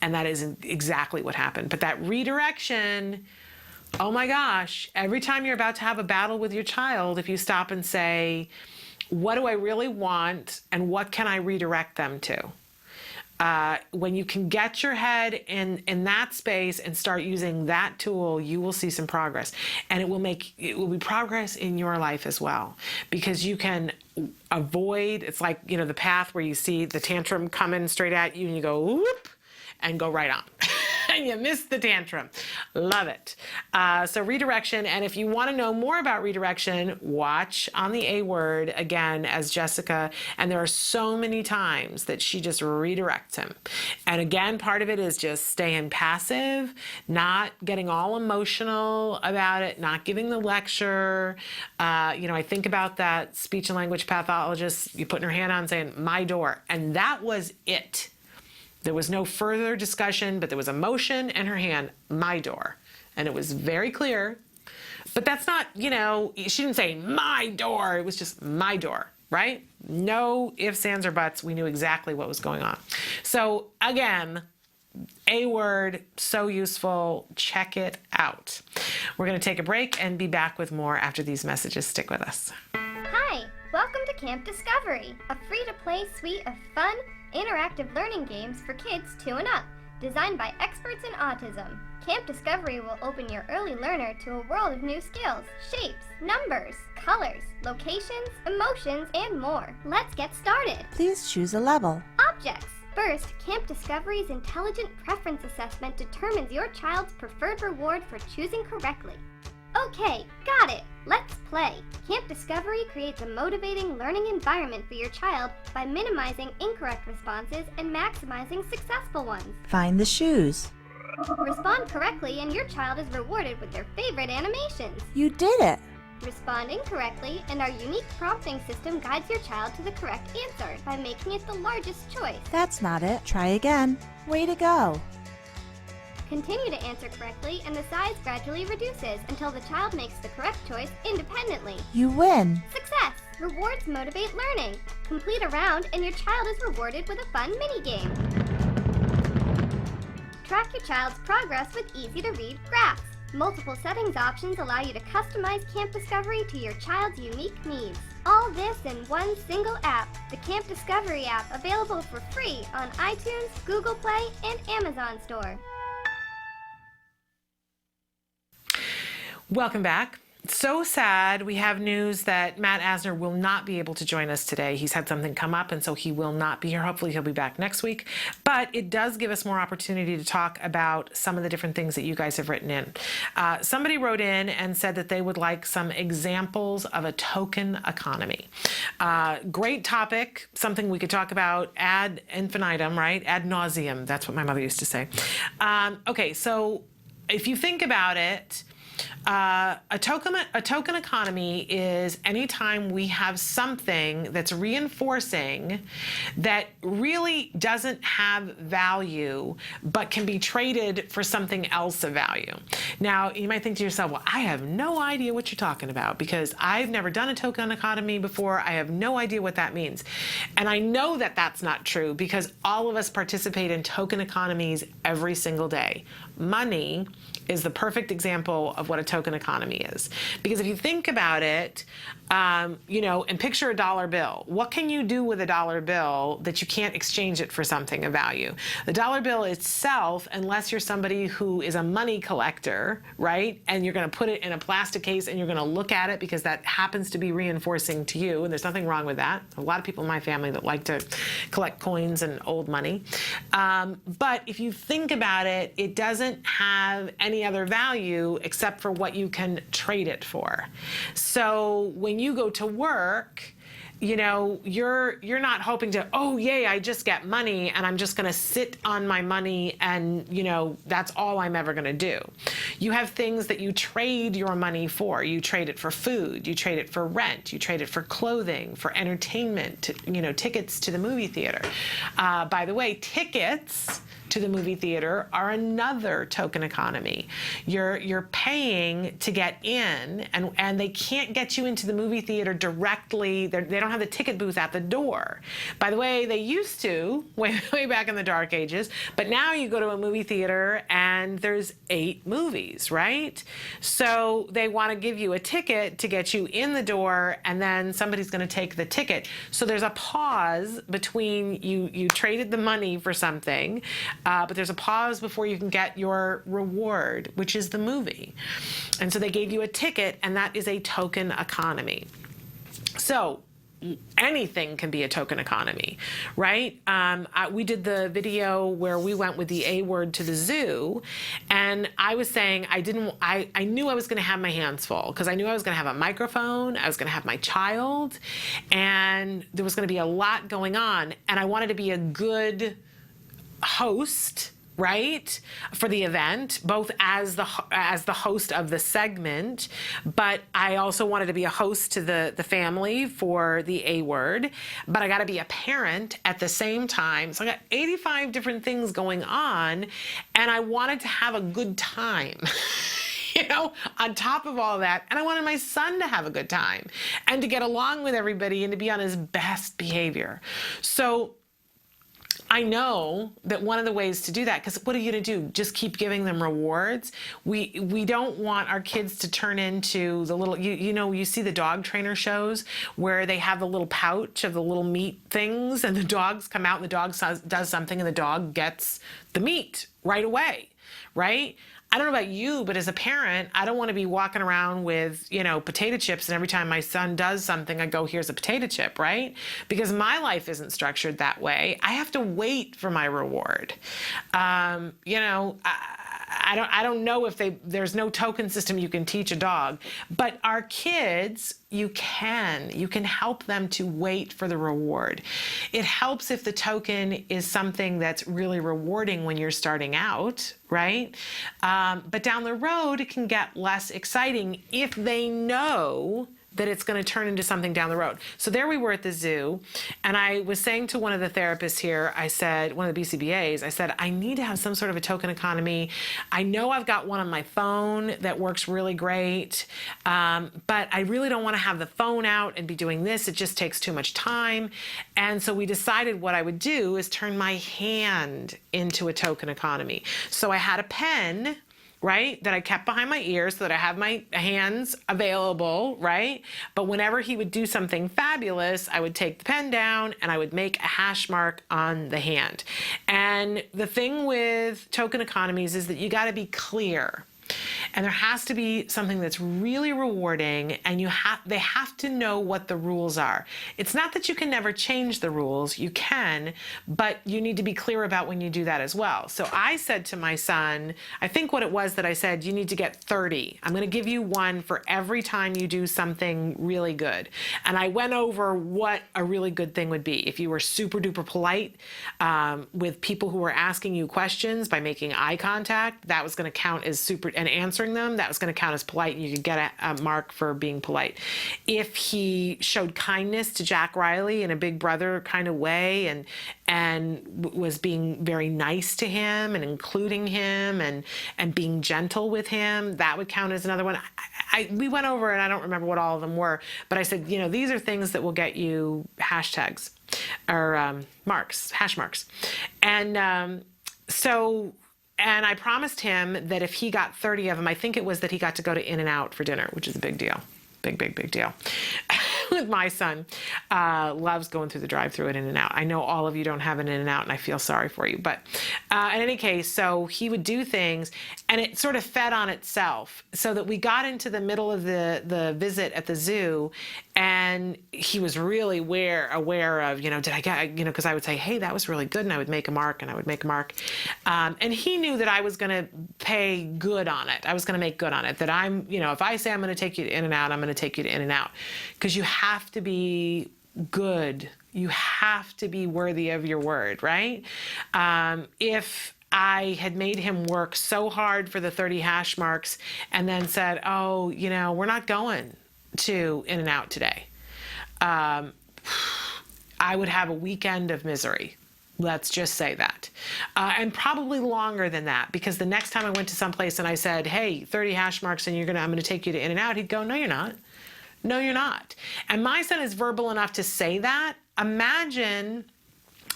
B: And that is exactly what happened. But that redirection, oh my gosh, every time you're about to have a battle with your child, if you stop and say, what do I really want, and what can I redirect them to? When you can get your head in that space and start using that tool, you will see some progress. And it will be progress in your life as well, because you can avoid, it's like, you know, the path where you see the tantrum coming straight at you and you go, whoop, and go right on. And you miss the tantrum. Love it. So redirection, and if you want to know more about redirection, watch on the A Word again as Jessica, and there are so many times that she just redirects him. And again, part of it is just staying passive, not getting all emotional about it, not giving the lecture. You know, I think about that speech and language pathologist you putting her hand on saying, my door, and that was it. There was no further discussion, but there was a motion and her hand, my door. And it was very clear. But that's not, you know, she didn't say my door. It was just my door, right? No ifs, ands, or buts. We knew exactly what was going on. So again, A Word, so useful. Check it out. We're going to take a break and be back with more after these messages. Stick with us.
U: Hi, welcome to Camp Discovery, a free-to-play suite of fun, interactive learning games for kids 2 and up, designed by experts in autism. Camp Discovery will open your early learner to a world of new skills, shapes, numbers, colors, locations, emotions, and more. Let's get started.
A: Please choose a level.
U: Objects. First, Camp Discovery's Intelligent Preference Assessment determines your child's preferred reward for choosing correctly. Okay, got it. Let's play. Camp Discovery creates a motivating learning environment for your child by minimizing incorrect responses and maximizing successful ones.
A: Find the shoes.
U: Respond correctly and your child is rewarded with their favorite animations.
A: You did it.
U: Respond incorrectly and our unique prompting system guides your child to the correct answer by making it the largest choice.
A: That's not it. Try again. Way to go.
U: Continue to answer correctly and the size gradually reduces until the child makes the correct choice independently.
A: You win.
U: Success! Rewards motivate learning. Complete a round and your child is rewarded with a fun mini-game. Track your child's progress with easy-to-read graphs. Multiple settings options allow you to customize Camp Discovery to your child's unique needs. All this in one single app, the Camp Discovery app, available for free on iTunes, Google Play, and Amazon Store.
B: Welcome back. So sad. We have news that Matt Asner will not be able to join us today. He's had something come up, and so he will not be here. Hopefully he'll be back next week. But it does give us more opportunity to talk about some of the different things that you guys have written in. Somebody wrote in and said that they would like some examples of a token economy. Great topic, something we could talk about ad infinitum, right? Ad nauseum. That's what my mother used to say. Okay, so if you think about it, a token economy is anytime we have something that's reinforcing that really doesn't have value but can be traded for something else of value. Now, you might think to yourself, well, I have no idea what you're talking about because I've never done a token economy before. I have no idea what that means. And I know that that's not true because all of us participate in token economies every single day. Money is the perfect example of of what a token economy is. Because if you think about it, you know, and picture a dollar bill. What can you do with a dollar bill that you can't exchange it for something of value? The dollar bill itself, unless you're somebody who is a money collector, right, and you're going to put it in a plastic case and you're going to look at it because that happens to be reinforcing to you, and there's nothing wrong with that. A lot of people in my family that like to collect coins and old money. But if you think about it, it doesn't have any other value except for what you can trade it for. So when you go to work, you know, you're not hoping to, oh, yay, I just get money and I'm just going to sit on my money and, you know, that's all I'm ever going to do. You have things that you trade your money for. You trade it for food. You trade it for rent. You trade it for clothing, for entertainment, you know, tickets to the movie theater. By the way, tickets to the movie theater are another token economy. You're paying to get in, and they can't get you into the movie theater directly. They don't have the ticket booth at the door. By the way, they used to, way back in the dark ages, but now you go to a movie theater and there's 8 movies, right? So they want to give you a ticket to get you in the door, and then somebody's going to take the ticket. So there's a pause between you traded the money for something, but there's a pause before you can get your reward, which is the movie. And so they gave you a ticket, and that is a token economy. So anything can be a token economy, right? We did the video where we went with the A word to the zoo, and I was saying I knew I was going to have my hands full because I knew I was going to have a microphone, I was going to have my child, and there was going to be a lot going on, and I wanted to be a good host, right, for the event, both as the host of the segment, but I also wanted to be a host to the family for the A word, but I got to be a parent at the same time. So I got 85 different things going on, and I wanted to have a good time. You know, on top of all that, and I wanted my son to have a good time and to get along with everybody and to be on his best behavior. So I know that one of the ways to do that, because what are you going to do? Just keep giving them rewards? We don't want our kids to turn into the little, you know, you see the dog trainer shows where they have the little pouch of the little meat things, and the dogs come out and the dog does something and the dog gets the meat right away, right? I don't know about you, but as a parent, I don't want to be walking around with, you know, potato chips, and every time my son does something, I go, here's a potato chip, right? Because my life isn't structured that way. I have to wait for my reward. You know, I don't know if there's no token system you can teach a dog, but our kids, you can help them to wait for the reward. It helps if the token is something that's really rewarding when you're starting out, right? But down the road, it can get less exciting if they know that it's going to turn into something down the road. So there we were at the zoo, and I was saying to one of the therapists here, I said, one of the BCBAs, I said, I need to have some sort of a token economy. I know I've got one on my phone that works really great, but I really don't want to have the phone out and be doing this. It just takes too much time. And so we decided what I would do is turn my hand into a token economy. So I had a pen, right, that I kept behind my ear so that I have my hands available, right? But whenever he would do something fabulous, I would take the pen down and I would make a hash mark on the hand. And the thing with token economies is that you got to be clear. And there has to be something that's really rewarding, and they have to know what the rules are. It's not that you can never change the rules, you can, but you need to be clear about when you do that as well. So I said to my son, I think what it was that I said, you need to get 30. I'm going to give you one for every time you do something really good. And I went over what a really good thing would be. If you were super duper polite with people who were asking you questions by making eye contact, that was going to count as super, and answering them, that was going to count as polite, and you could get a mark for being polite. If he showed kindness to Jack Riley in a big brother kind of way, and was being very nice to him and including him and being gentle with him, that would count as another one. We went over, and I don't remember what all of them were, but I said, you know, these are things that will get you hashtags or marks, hash marks. And so And I promised him that if he got 30 of them, I think it was that he got to go to In-N-Out for dinner, which is a big deal. Big deal. With my son, loves going through the drive-thru at In-N-Out. I know all of you don't have an In-N-Out, and I feel sorry for you. But in any case, so he would do things, and it sort of fed on itself, so that we got into the middle of the visit at the zoo, and he was really aware of, did I get, because I would say, hey, that was really good, and I would make a mark, and he knew that I was going to pay good on it. I was going to make good on it, that I'm, if I say I'm going to take you to In-N-Out, I'm going to take you to In-N-Out, because you have to be good. You have to be worthy of your word, right? If I had made him work so hard for the 30 hash marks and then said, oh, we're not going to In-N-Out today, I would have a weekend of misery. Let's just say that. And probably longer than that, because the next time I went to someplace and I said, hey, 30 hash marks and I'm going to take you to In-N-Out, he'd go, no, you're not. No, you're not. And my son is verbal enough to say that. Imagine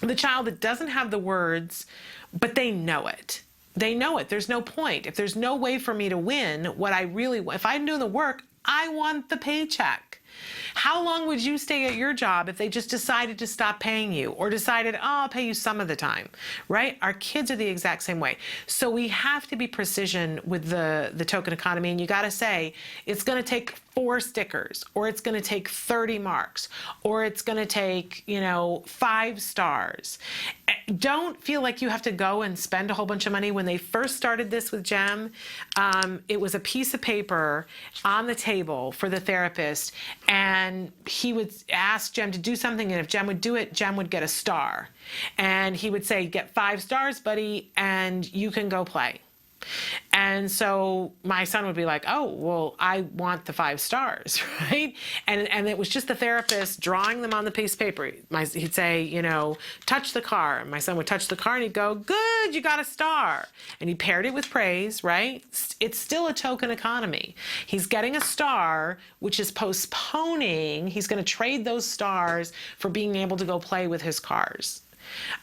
B: the child that doesn't have the words, but they know it. They know it. There's no point. If there's no way for me to win, what I really want, if I'm doing the work, I want the paycheck. How long would you stay at your job if they just decided to stop paying you, or decided, oh, I'll pay you some of the time, right? Our kids are the exact same way. So we have to be precision with the token economy, and you got to say, it's going to take 4 stickers, or it's going to take 30 marks, or it's going to take, 5 stars. Don't feel like you have to go and spend a whole bunch of money. When they first started this with Jem, it was a piece of paper on the table for the therapist, and he would ask Jem to do something, and if Jem would do it, Jem would get a star. And he would say, get 5 stars, buddy, and you can go play. And so my son would be like, oh, well, I want the 5 stars, right? And it was just the therapist drawing them on the piece of paper. He'd say, touch the car. And my son would touch the car and he'd go, good, you got a star. And he paired it with praise, right? It's still a token economy. He's getting a star, which is postponing. He's going to trade those stars for being able to go play with his cars.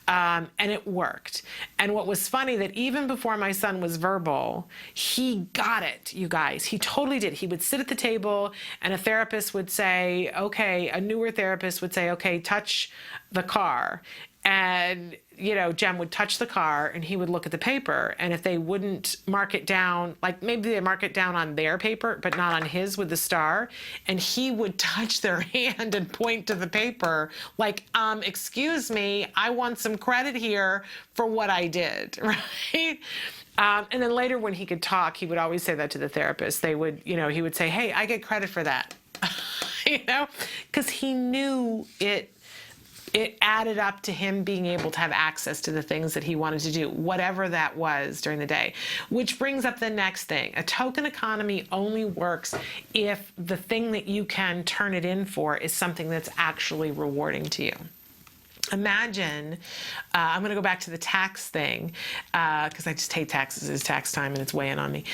B: And it worked. And what was funny, that even before my son was verbal, he got it, you guys. He totally did. He would sit at the table and a therapist would say, okay, a newer therapist would say, okay, touch the car. And, Jem would touch the car and he would look at the paper. And if they wouldn't mark it down, like maybe they mark it down on their paper, but not on his with the star, and he would touch their hand and point to the paper like, excuse me, I want some credit here for what I did, right? And then later when he could talk, he would always say that to the therapist. They would, he would say, hey, I get credit for that, because he knew it added up to him being able to have access to the things that he wanted to do, whatever that was during the day. Which brings up the next thing. A token economy only works if the thing that you can turn it in for is something that's actually rewarding to you. Imagine, I'm going to go back to the tax thing, because I just hate taxes. It's tax time and it's weighing on me.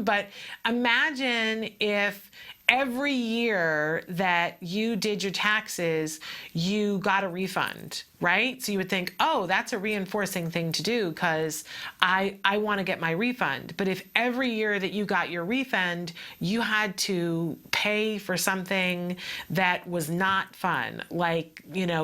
B: But imagine if every year that you did your taxes, you got a refund, right? So you would think, oh, that's a reinforcing thing to do because I want to get my refund. But if every year that you got your refund, you had to pay for something that was not fun, like,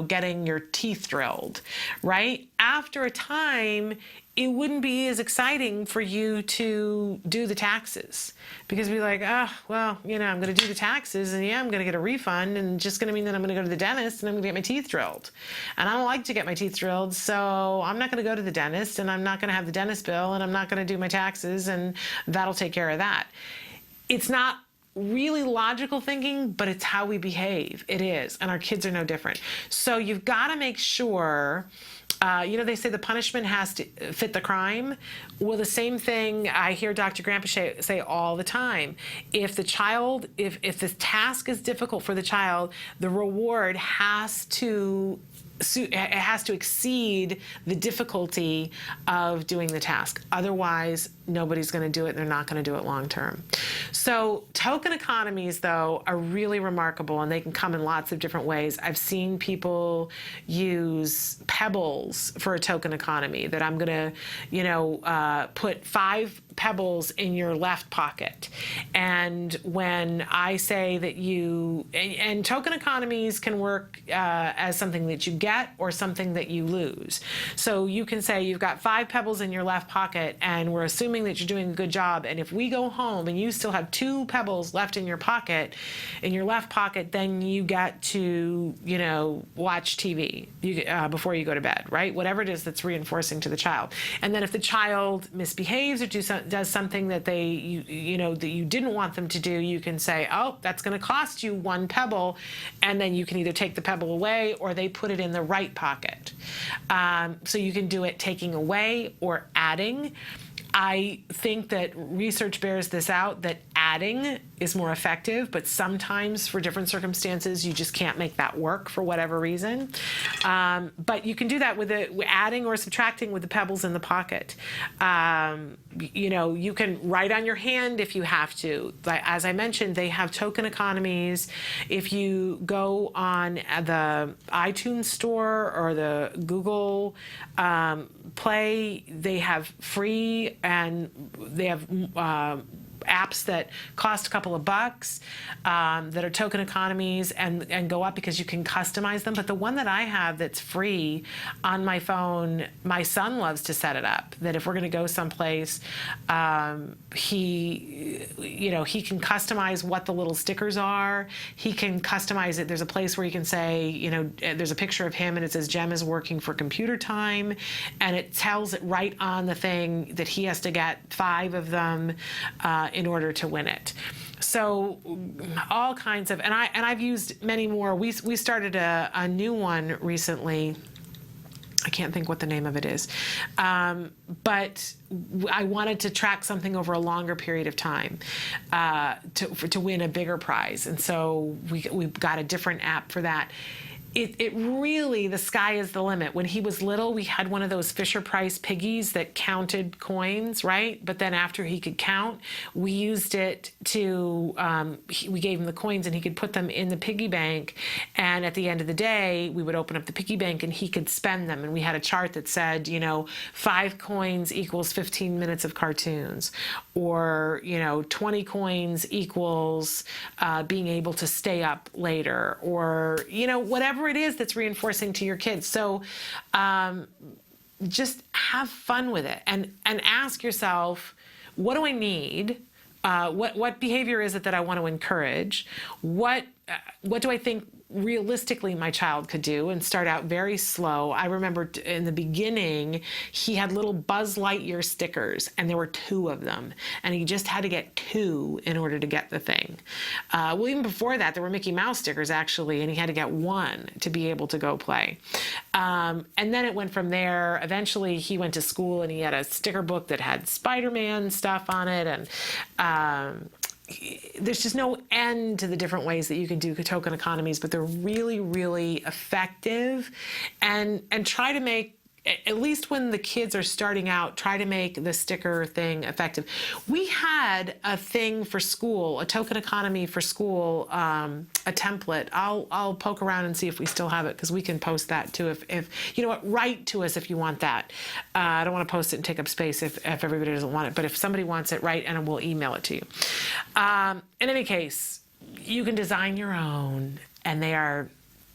B: getting your teeth drilled, right? After a time, it wouldn't be as exciting for you to do the taxes, because you'd be like, oh, well, I'm going to do the taxes and I'm going to get a refund, and it's just going to mean that I'm going to go to the dentist and I'm going to get my teeth drilled. And I don't like to get my teeth drilled, so I'm not going to go to the dentist, and I'm not going to have the dentist bill, and I'm not going to do my taxes, and that'll take care of that. It's not really logical thinking, but it's how we behave. It is. And our kids are no different. So you've got to make sure, they say the punishment has to fit the crime. Well, the same thing I hear Dr. Grandpa say all the time. If the task is difficult for the child, the reward has to exceed the difficulty of doing the task. Otherwise, nobody's going to do it, and they're not going to do it long term. So token economies, though, are really remarkable, and they can come in lots of different ways. I've seen people use pebbles for a token economy, that I'm going to, put 5 pebbles in your left pocket. And when I say that and token economies can work as something that you get or something that you lose. So you can say you've got 5 pebbles in your left pocket, and we're assuming that you're doing a good job. And if we go home and you still have 2 pebbles left in your pocket, in your left pocket, then you get to, watch TV before you go to bed, right? Whatever it is that's reinforcing to the child. And then if the child misbehaves or does something that that you didn't want them to do, you can say, oh, that's going to cost you 1 pebble, and then you can either take the pebble away or they put it in the right pocket. So you can do it taking away or adding. I think that research bears this out, that adding is more effective, but sometimes for different circumstances, you just can't make that work for whatever reason. But you can do that with adding or subtracting with the pebbles in the pocket. You can write on your hand if you have to. As I mentioned, they have token economies. If you go on the iTunes store or the Google Play, they have free, and they have apps that cost a couple of bucks that are token economies and go up because you can customize them. But the one that I have that's free on my phone, my son loves to set it up, that if we're going to go someplace, he can customize what the little stickers are. He can customize it. There's a place where you can say, there's a picture of him and it says Jem is working for computer time, and it tells it right on the thing that he has to get 5 of them in order to win it. So all kinds of, and I've used many more. We started a new one recently. I can't think what the name of it is, but I wanted to track something over a longer period of time to win a bigger prize, and so we got a different app for that. It really, the sky is the limit. When he was little, we had one of those Fisher-Price piggies that counted coins, right? But then after he could count, we used it to, we gave him the coins and he could put them in the piggy bank. And at the end of the day, we would open up the piggy bank and he could spend them. And we had a chart that said, 5 coins equals 15 minutes of cartoons, or, 20 coins equals being able to stay up later, or, whatever it is that's reinforcing to your kids. So just have fun with it and ask yourself, what do I need? What behavior is it that I want to encourage? What do I think realistically my child could do, and start out very slow. I remember in the beginning, he had little Buzz Lightyear stickers, and there were 2 of them, and he just had to get 2 in order to get the thing. Well, even before that, there were Mickey Mouse stickers, actually, and he had to get 1 to be able to go play. And then it went from there. Eventually, he went to school, and he had a sticker book that had Spider-Man stuff on it, and there's just no end to the different ways that you can do token economies, but they're really, really effective. And try to make, at least when the kids are starting out, try to make the sticker thing effective. We had a thing for school, a token economy for school, a template. I'll poke around and see if we still have it, because we can post that too. If you know what, write to us if you want that. I don't want to post it and take up space if everybody doesn't want it, but if somebody wants it, write and we'll email it to you. In any case, you can design your own, and they are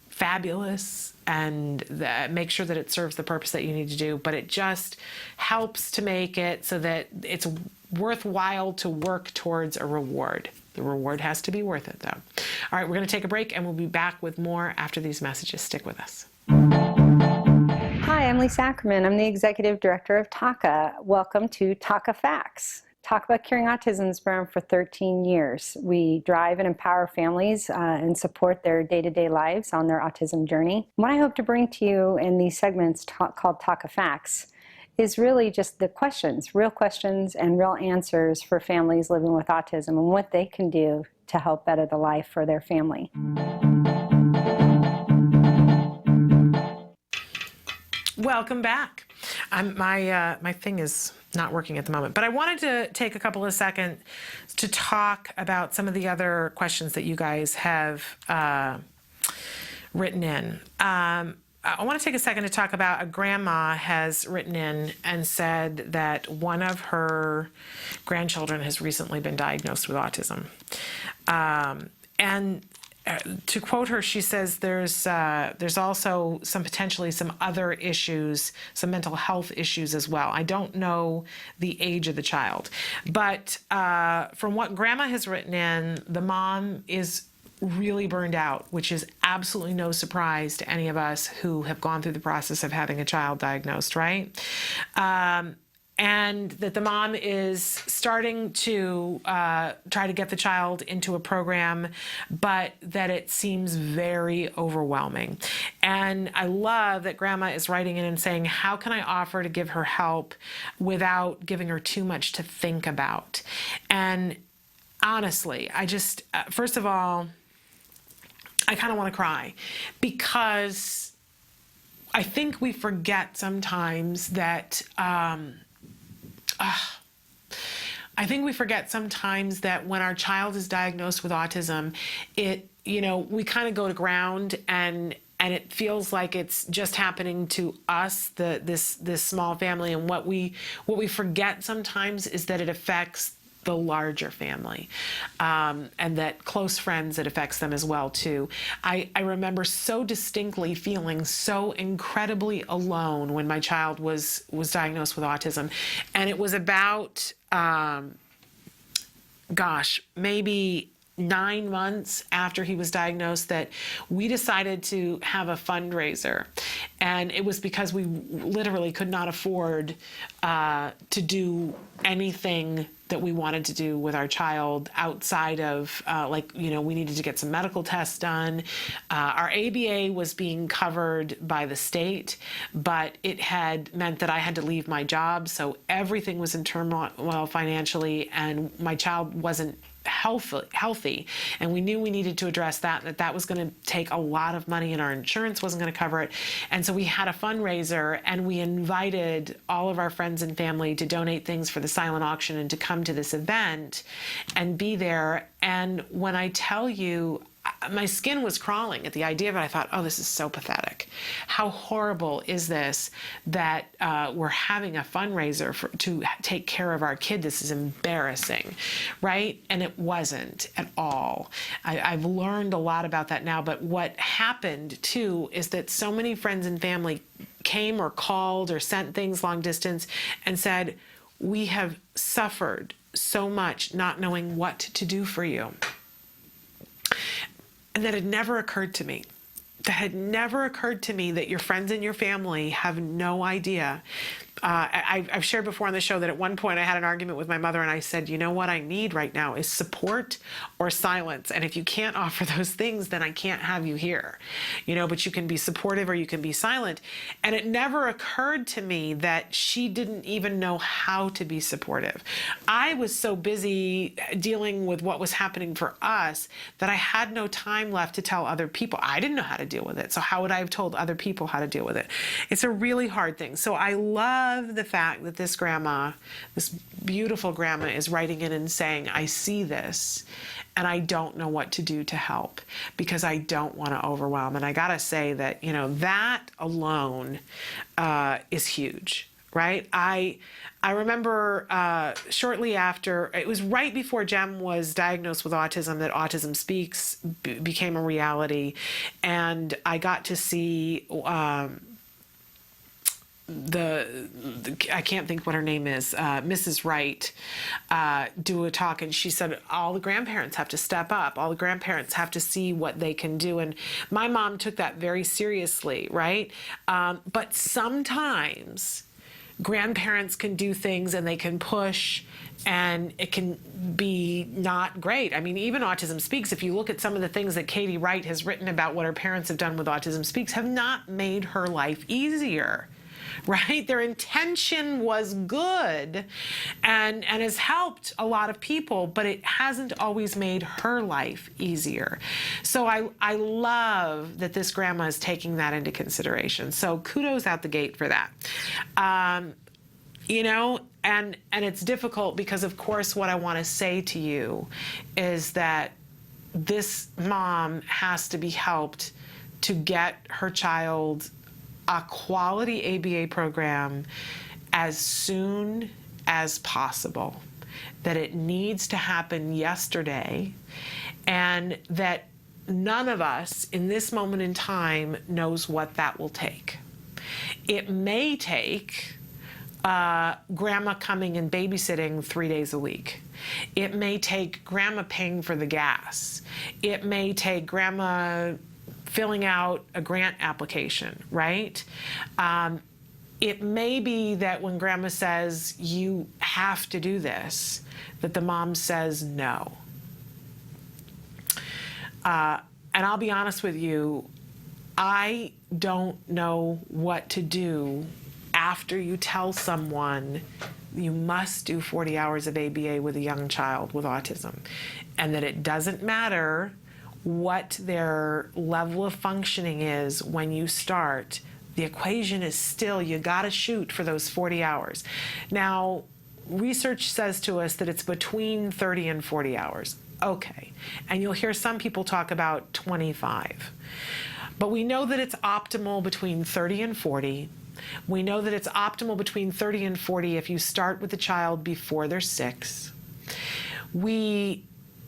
B: fabulous, and make sure that it serves the purpose that you need to do, but it just helps to make it so that it's worthwhile to work towards a reward. The reward has to be worth it, though. All right, we're going to take a break, and we'll be back with more after these messages. Stick with us.
E: Hi, I'm Lisa Ackerman. I'm the Executive Director of TACA. Welcome to TACA Facts. Talk About Curing Autism's been around for 13 years. We drive and empower families and support their day-to-day lives on their autism journey. What I hope to bring to you in these segments called TACA Facts is really just the questions, real questions and real answers for families living with autism, and what they can do to help better the life for their family.
B: Welcome back. My thing is not working at the moment, but I wanted to take a couple of seconds to talk about some of the other questions that you guys have written in. I want to take a second to talk about a grandma has written in and said that one of her grandchildren has recently been diagnosed with autism. And to quote her, she says there's also potentially some other issues, some mental health issues as well. I don't know the age of the child, but from what grandma has written in, the mom is really burned out, which is absolutely no surprise to any of us who have gone through the process of having a child diagnosed, right? And that the mom is starting to try to get the child into a program, but that it seems very overwhelming. And I love that grandma is writing in and saying, how can I offer to give her help without giving her too much to think about? And honestly, I just, first of all, I kind of want to cry, because I think we forget sometimes that when our child is diagnosed with autism, we kind of go to ground and it feels like it's just happening to us, this small family. And what we forget sometimes is that it affects the larger family, and that close friends, it affects them as well too. I remember so distinctly feeling so incredibly alone when my child was diagnosed with autism, and it was about maybe 9 months after he was diagnosed that we decided to have a fundraiser. And it was because we literally could not afford to do anything that we wanted to do with our child outside of, we needed to get some medical tests done. Our ABA was being covered by the state, but it had meant that I had to leave my job. So everything was in turmoil financially, and my child wasn't healthy, and we knew we needed to address that was going to take a lot of money, and our insurance wasn't going to cover it. And so we had a fundraiser, and we invited all of our friends and family to donate things for the silent auction and to come to this event and be there. And when I tell you, my skin was crawling at the idea of it. I thought, oh, this is so pathetic. How horrible is this that we're having a fundraiser to take care of our kid? This is embarrassing, right? And it wasn't at all. I've learned a lot about that now, but what happened too is that so many friends and family came or called or sent things long distance and said, we have suffered so much not knowing what to do for you. And that had never occurred to me. That had never occurred to me that your friends and your family have no idea. I've shared before on the show that at one point I had an argument with my mother, and I said, you know what I need right now is support or silence. And if you can't offer those things, then I can't have you here. But you can be supportive or you can be silent. And it never occurred to me that she didn't even know how to be supportive. I was so busy dealing with what was happening for us that I had no time left to tell other people. I didn't know how to deal with it. So how would I have told other people how to deal with it? It's a really hard thing. So I love the fact that this grandma, this beautiful grandma, is writing in and saying, I see this and I don't know what to do to help because I don't want to overwhelm. And I got to say that, that alone is huge, right? I remember shortly after, it was right before Jem was diagnosed with autism, that Autism Speaks became a reality. And I got to see I can't think what her name is, Mrs. Wright, do a talk, and she said all the grandparents have to step up, all the grandparents have to see what they can do. And my mom took that very seriously, right? But sometimes grandparents can do things and they can push, and it can be not great. I mean, even Autism Speaks, if you look at some of the things that Katie Wright has written about what her parents have done with Autism Speaks, have not made her life easier. right? Their intention was good and has helped a lot of people, but it hasn't always made her life easier. So I love that this grandma is taking that into consideration. So kudos out the gate for that. You know, and it's difficult because, of course, what I want to say to you is that this mom has to be helped to get her child a quality ABA program as soon as possible, that it needs to happen yesterday, and that none of us in this moment in time knows what that will take. It may take grandma coming and babysitting 3 days a week. It may take grandma paying for the gas. It may take grandma filling out a grant application, right? It may be that when grandma says, you have to do this, that the mom says no. And I'll be honest with you, I don't know what to do after you tell someone you must do 40 hours of ABA with a young child with autism, and that it doesn't matter what their level of functioning is when you start, the equation is still, you gotta shoot for those 40 hours. Now, research says to us that it's between 30 and 40 hours. Okay, and you'll hear some people talk about 25. But we know that it's optimal between 30 and 40. We know that it's optimal between 30 and 40 if you start with the child before they're 6. We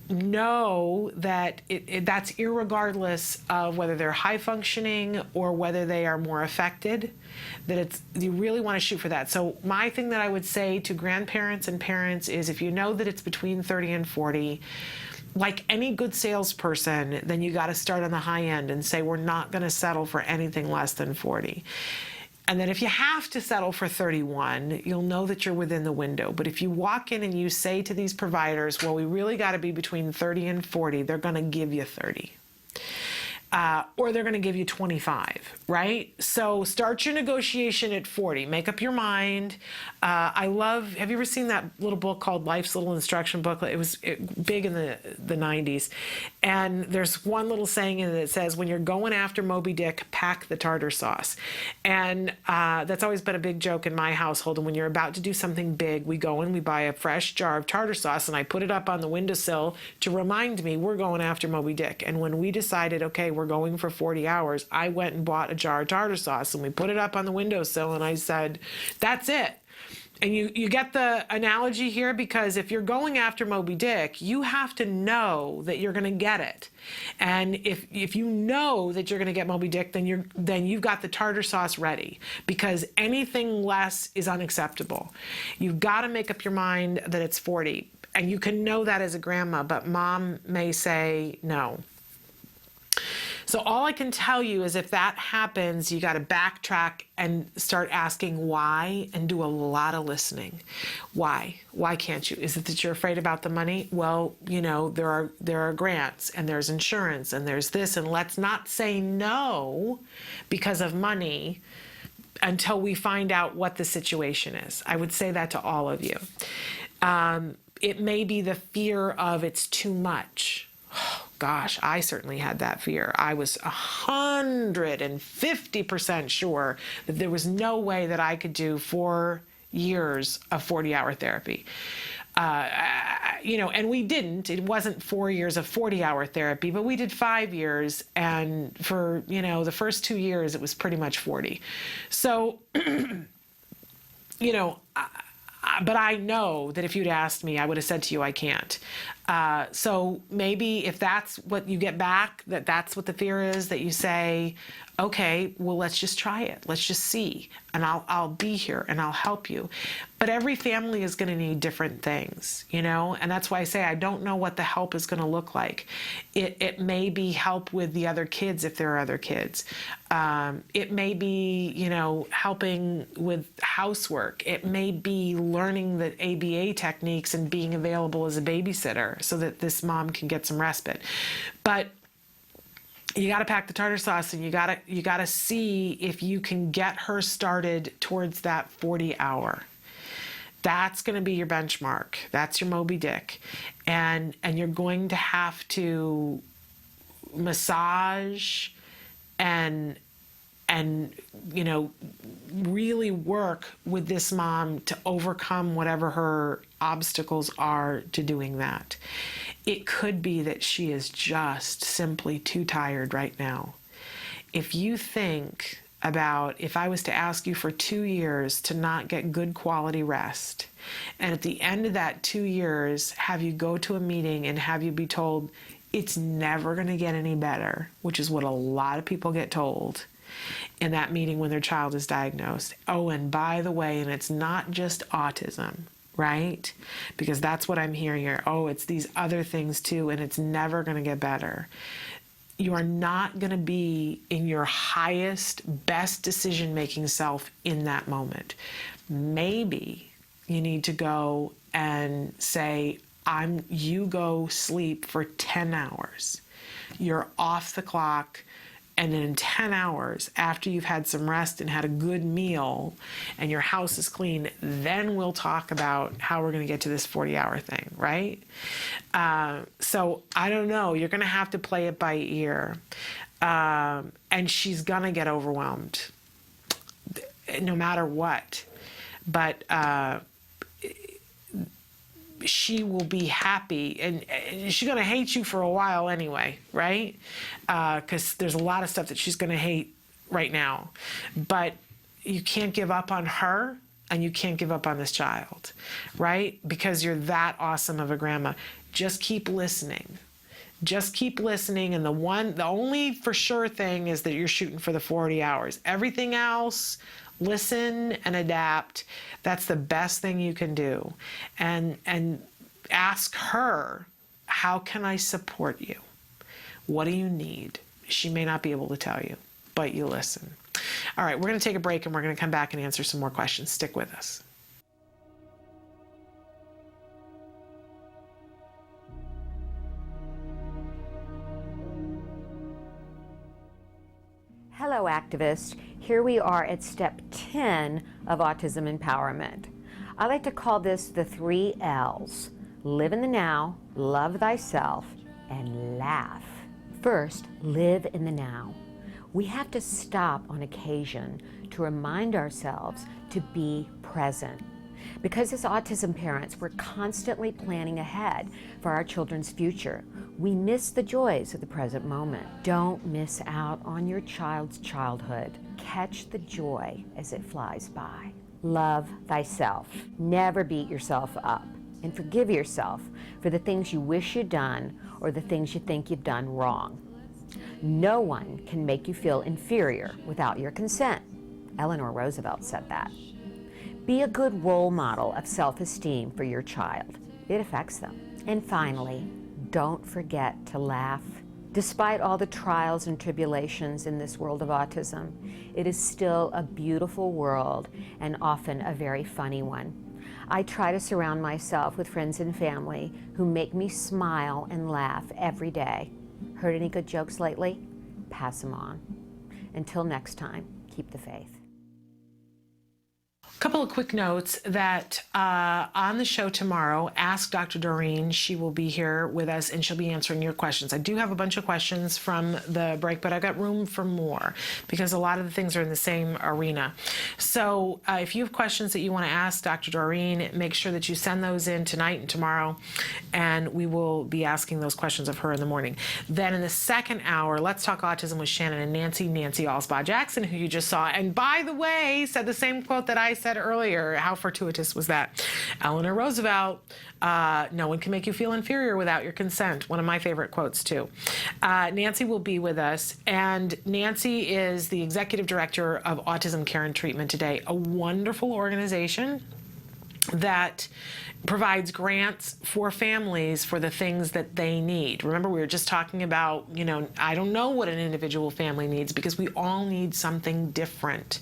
B: know that that's irregardless of whether they're high functioning or whether they are more affected, that you really want to shoot for that. So my thing that I would say to grandparents and parents is, if you know that it's between 30 and 40, like any good salesperson, then you got to start on the high end and say, we're not going to settle for anything less than 40. And then if you have to settle for 31, you'll know that you're within the window. But if you walk in and you say to these providers, well, we really got to be between 30 and 40, they're going to give you 30. Or they're going to give you 25, right? So start your negotiation at 40. Make up your mind. I love, have you ever seen that little book called Life's Little Instruction Booklet? It was big in the 90s. And there's one little saying in it that says, when you're going after Moby Dick, pack the tartar sauce. And that's always been a big joke in my household. And when you're about to do something big, we go and we buy a fresh jar of tartar sauce, and I put it up on the windowsill to remind me we're going after Moby Dick. And when we decided, okay, we're going for 40 hours, I went and bought a jar of tartar sauce, and we put it up on the windowsill, and I said, that's it. And you get the analogy here, because if you're going after Moby Dick, you have to know that you're going to get it. And if you know that you're going to get Moby Dick, then you've got the tartar sauce ready, because anything less is unacceptable. You've got to make up your mind that it's 40. And you can know that as a grandma, but mom may say no. So all I can tell you is, if that happens, you got to backtrack and start asking why, and do a lot of listening. Why? Why can't you? Is it that you're afraid about the money? Well, you know, there are grants, and there's insurance, and there's this, and let's not say no because of money until we find out what the situation is. I would say that to all of you. It may be the fear of it's too much. Oh, gosh, I certainly had that fear. I was 150% sure that there was no way that I could do 4 years of 40-hour therapy. You know, and we didn't. It wasn't 4 years of 40-hour therapy, but we did 5 years. And for, you know, the first 2 years, it was pretty much 40. So, you know, but I know that if you'd asked me, I would have said to you, I can't. So maybe if that's what you get back, that's what the fear is, that you say, okay, well, let's just try it. Let's just see. And I'll be here and I'll help you. But every family is going to need different things, you know? And that's why I say I don't know what the help is going to look like. It may be help with the other kids if there are other kids. It may be, you know, helping with housework. It may be learning the ABA techniques and being available as a babysitter so that this mom can get some respite. But you got to pack the tartar sauce, and you got to see if you can get her started towards that 40 hour. That's going to be your benchmark. That's your Moby Dick. And you're going to have to massage and really work with this mom to overcome whatever her obstacles are to doing that. It could be that she is just simply too tired right now. If you think about, if I was to ask you for 2 years to not get good quality rest, and at the end of that 2 years, have you go to a meeting and have you be told it's never going to get any better, which is what a lot of people get told in that meeting when their child is diagnosed. Oh, and by the way, and it's not just autism, right? Because that's what I'm hearing here. Oh, it's these other things too, and it's never going to get better. You are not going to be in your highest, best decision-making self in that moment. Maybe you need to go and say, you go sleep for 10 hours. You're off the clock. And then in 10 hours, after you've had some rest and had a good meal and your house is clean, then we'll talk about how we're going to get to this 40-hour thing, right? So I don't know. You're going to have to play it by ear. And she's going to get overwhelmed no matter what. But she will be happy, and she's going to hate you for a while anyway, right? Because there's a lot of stuff that she's going to hate right now. But you can't give up on her, and you can't give up on this child, right? Because you're that awesome of a grandma. Just keep listening. Just keep listening, and the only for sure thing is that you're shooting for the 40 hours. Everything else, listen and adapt. That's the best thing you can do. And ask her, how can I support you? What do you need? She may not be able to tell you, but you listen. All right, we're going to take a break, and we're going to come back and answer some more questions. Stick with us.
F: Hello, activists. Here we are at step 10 of autism empowerment. I like to call this the 3 L's. Live in the now, love thyself, and laugh. First, live in the now. We have to stop on occasion to remind ourselves to be present. Because as autism parents, we're constantly planning ahead for our children's future. We miss the joys of the present moment. Don't miss out on your child's childhood. Catch the joy as it flies by. Love thyself. Never beat yourself up. And forgive yourself for the things you wish you'd done or the things you think you've done wrong. No one can make you feel inferior without your consent. Eleanor Roosevelt said that. Be a good role model of self-esteem for your child. It affects them. And finally, don't forget to laugh. Despite all the trials and tribulations in this world of autism, it is still a beautiful world and often a very funny one. I try to surround myself with friends and family who make me smile and laugh every day. Heard any good jokes lately? Pass them on. Until next time, keep the faith.
B: A couple of quick notes that on the show tomorrow, Ask Dr. Doreen. She will be here with us, and she'll be answering your questions. I do have a bunch of questions from the break, but I've got room for more because a lot of the things are in the same arena. So if you have questions that you want to ask Dr. Doreen, make sure that you send those in tonight and tomorrow, and we will be asking those questions of her in the morning. Then in the second hour, Let's Talk Autism with Shannon and Nancy Allspaw Jackson, who you just saw, and by the way, said the same quote that I said earlier. How fortuitous was that? Eleanor Roosevelt, no one can make you feel inferior without your consent. One of my favorite quotes too. Nancy will be with us, and Nancy is the executive director of Autism Care and Treatment Today, a wonderful organization that provides grants for families for the things that they need. Remember, we were just talking about, I don't know what an individual family needs because we all need something different.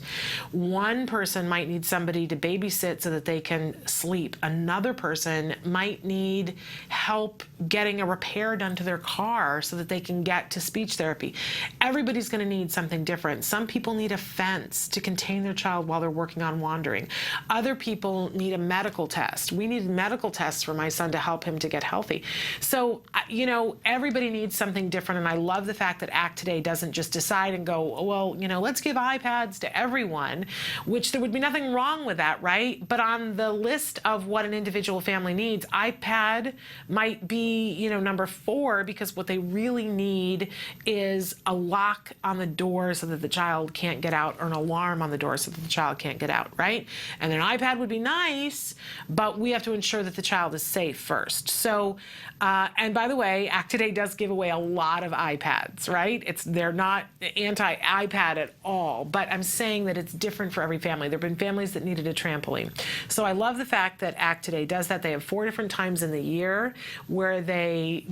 B: One person might need somebody to babysit so that they can sleep. Another person might need help getting a repair done to their car so that they can get to speech therapy. Everybody's going to need something different. Some people need a fence to contain their child while they're working on wandering. Other people need a medical test. We needed medical tests for my son to help him to get healthy. So, everybody needs something different, and I love the fact that ACT Today doesn't just decide and go, well, let's give iPads to everyone, which there would be nothing wrong with that, right? But on the list of what an individual family needs, iPad might be, number 4, because what they really need is a lock on the door so that the child can't get out, or an alarm on the door so that the child can't get out, right? And an iPad would be nice, but we have to ensure that the child is safe first. So, and by the way, ACT Today does give away a lot of iPads, right? They're not anti-iPad at all, but I'm saying that it's different for every family. There have been families that needed a trampoline. So I love the fact that ACT Today does that. They have 4 different times in the year where they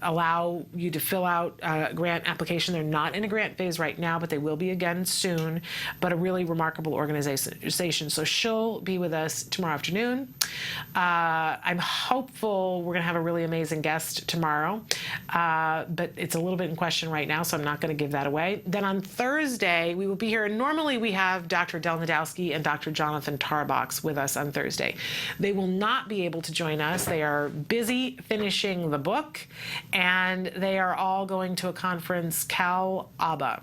B: allow you to fill out a grant application. They're not in a grant phase right now, but they will be again soon, but a really remarkable organization. So she'll be with us tomorrow afternoon. I'm hopeful we're going to have a really amazing guest tomorrow, but it's a little bit in question right now, so I'm not going to give that away. Then on Thursday, we will be here, and normally we have Dr. Del Nadowski and Dr. Jonathan Tarbox with us on Thursday. They will not be able to join us. They are busy finishing the book, and they are all going to a conference, Cal ABA.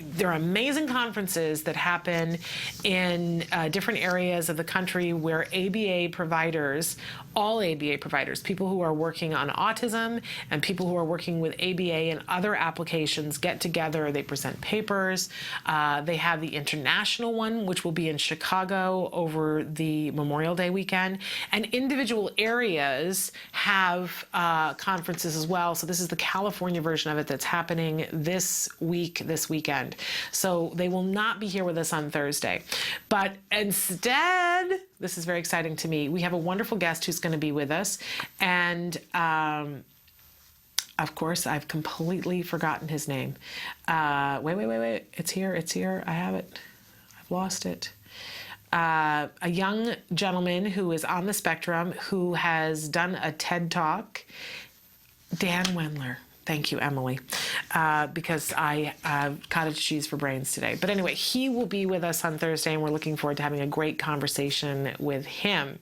B: There are amazing conferences that happen in different areas of the country where ABA providers, all ABA providers, people who are working on autism and people who are working with ABA and other applications get together. They present papers. They have the international one, which will be in Chicago over the Memorial Day weekend. And individual areas have conferences as well. So this is the California version of it that's happening this weekend. So they will not be here with us on Thursday. But instead, this is very exciting to me, we have a wonderful guest who's going to be with us. And of course, I've completely forgotten his name. Wait. It's here. I have it. I've lost it. A young gentleman who is on the spectrum who has done a TED Talk. Dan Wendler. Thank you, Emily, because I have cottage cheese for brains today. But anyway, he will be with us on Thursday, and we're looking forward to having a great conversation with him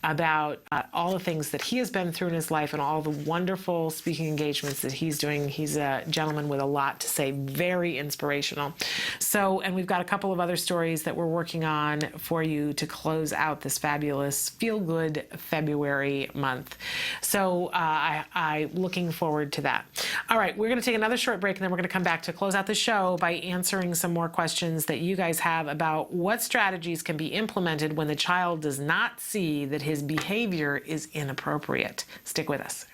B: about all the things that he has been through in his life and all the wonderful speaking engagements that he's doing. He's a gentleman with a lot to say, very inspirational. So, and we've got a couple of other stories that we're working on for you to close out this fabulous feel-good February month. So I'm looking forward to that. All right, we're going to take another short break, and then we're going to come back to close out the show by answering some more questions that you guys have about what strategies can be implemented when the child does not see that his behavior is inappropriate. Stick with us.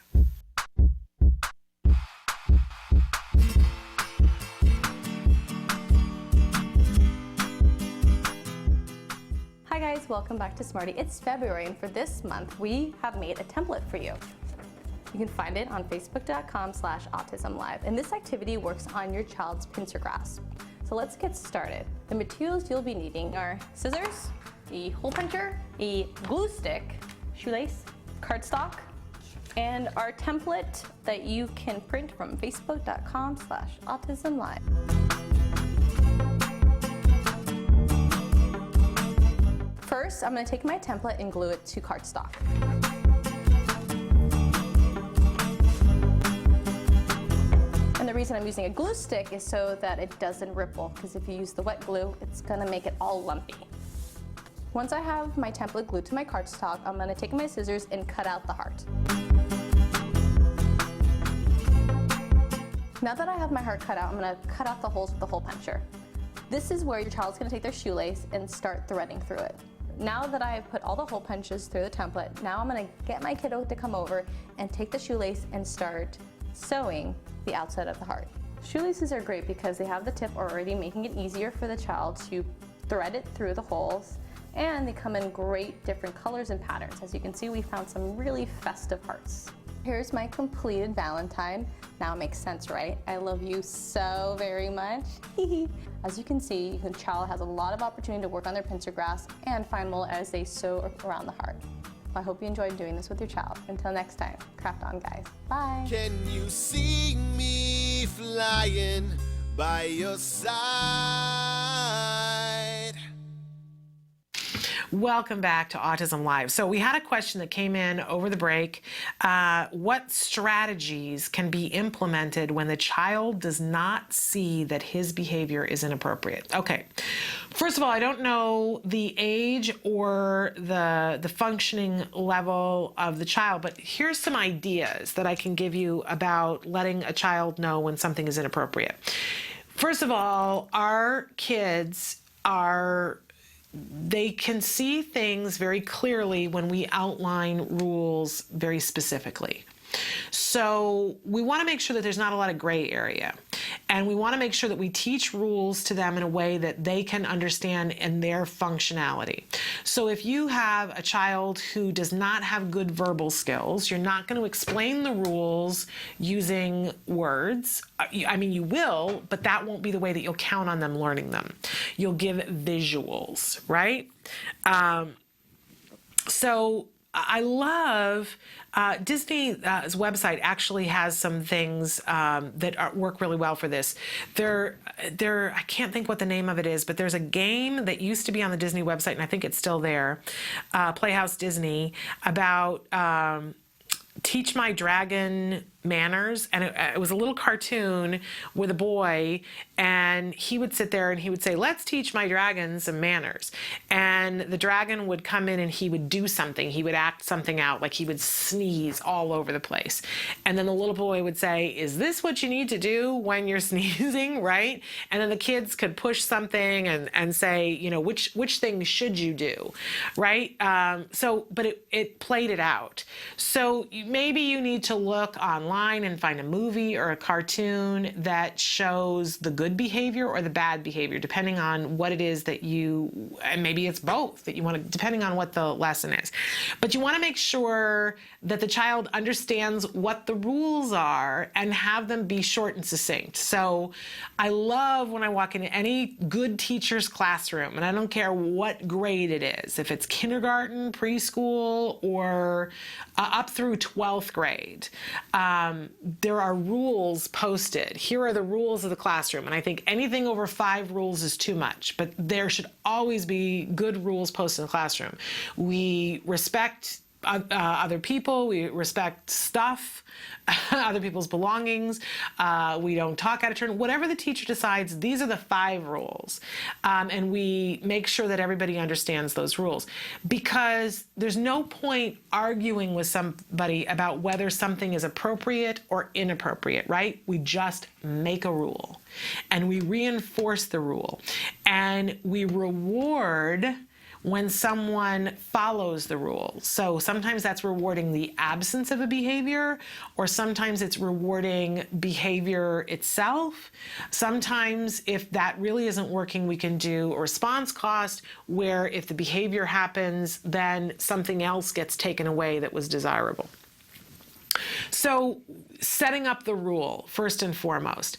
C: Hi guys, welcome back to Smarty. It's February, and for this month, we have made a template for you. You can find it on facebook.com/autism-live, and this activity works on your child's pincer grasp. So let's get started. The materials you'll be needing are scissors, a hole puncher, a glue stick, shoelace, cardstock, and our template that you can print from facebook.com/autism-live. First, I'm going to take my template and glue it to cardstock. And the reason I'm using a glue stick is so that it doesn't ripple, because if you use the wet glue, it's going to make it all lumpy. Once I have my template glued to my cardstock, I'm going to take my scissors and cut out the heart. Now that I have my heart cut out, I'm going to cut out the holes with the hole puncher. This is where your child's going to take their shoelace and start threading through it. Now that I have put all the hole punches through the template, now I'm going to get my kiddo to come over and take the shoelace and start sewing the outside of the heart. Shoelaces are great because they have the tip already, making it easier for the child to thread it through the holes And they come in great different colors and patterns. As you can see, we found some really festive hearts. Here's my completed Valentine. Now it makes sense, right? I love you so very much. As you can see, the child has a lot of opportunity to work on their pincer grasp and find mold as they sew around the heart. I hope you enjoyed doing this with your child. Until next time, craft on, guys. Bye.
D: Can you see me flying by your side?
B: Welcome back to Autism Live. So we had a question that came in over the break. What strategies can be implemented when the child does not see that his behavior is inappropriate? Okay, first of all, I don't know the age or the functioning level of the child, but here's some ideas that I can give you about letting a child know when something is inappropriate. First of all, our kids they can see things very clearly when we outline rules very specifically. So we want to make sure that there's not a lot of gray area. And we want to make sure that we teach rules to them in a way that they can understand in their functionality. So if you have a child who does not have good verbal skills, you're not going to explain the rules using words. I mean, you will, but that won't be the way that you'll count on them learning them. You'll give visuals, right? So I love Disney's website actually has some things that work really well for this. I can't think what the name of it is, but there's a game that used to be on the Disney website, and I think it's still there, Playhouse Disney, about Teach My Dragon Manners, and it was a little cartoon with a boy, and he would sit there and he would say, let's teach my dragon some manners. And the dragon would come in and he would do something. He would act something out, like he would sneeze all over the place. And then the little boy would say, is this what you need to do when you're sneezing, right? And then the kids could push something and say, you know, which thing should you do, right? But it played it out. So maybe you need to look online and find a movie or a cartoon that shows the good behavior or the bad behavior, depending on what it is that and maybe it's both that you want to, depending on what the lesson is. But you want to make sure that the child understands what the rules are and have them be short and succinct. So I love when I walk into any good teacher's classroom, and I don't care what grade it is, if it's kindergarten, preschool, or up through 12th grade. There are rules posted. Here are the rules of the classroom. And I think anything over 5 rules is too much, but there should always be good rules posted in the classroom. We respect other people, we respect stuff, other people's belongings, we don't talk out of turn. Whatever the teacher decides, these are the 5 rules. And we make sure that everybody understands those rules, because there's no point arguing with somebody about whether something is appropriate or inappropriate, right? We just make a rule and we reinforce the rule and we reward when someone follows the rules. So sometimes that's rewarding the absence of a behavior, or sometimes it's rewarding behavior itself. Sometimes if that really isn't working, we can do a response cost, where if the behavior happens, then something else gets taken away that was desirable. So setting up the rule, first and foremost.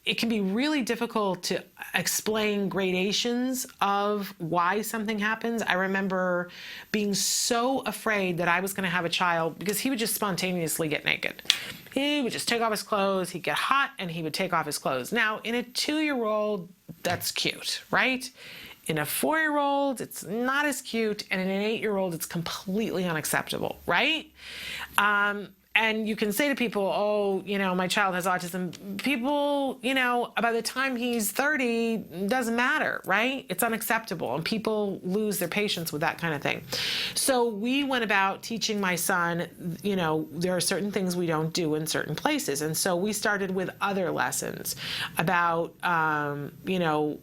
B: It can be really difficult to explain gradations of why something happens. I remember being so afraid that I was going to have a child because he would just spontaneously get naked. He would just take off his clothes, he'd get hot, and he would take off his clothes. Now, in a 2-year-old, that's cute, right? In a 4-year-old, it's not as cute, and in an 8-year-old, it's completely unacceptable, right? And you can say to people, oh, you know, my child has autism. People, you know, by the time he's 30, doesn't matter, right? It's unacceptable. And people lose their patience with that kind of thing. So we went about teaching my son, you know, there are certain things we don't do in certain places. And so we started with other lessons about, you know,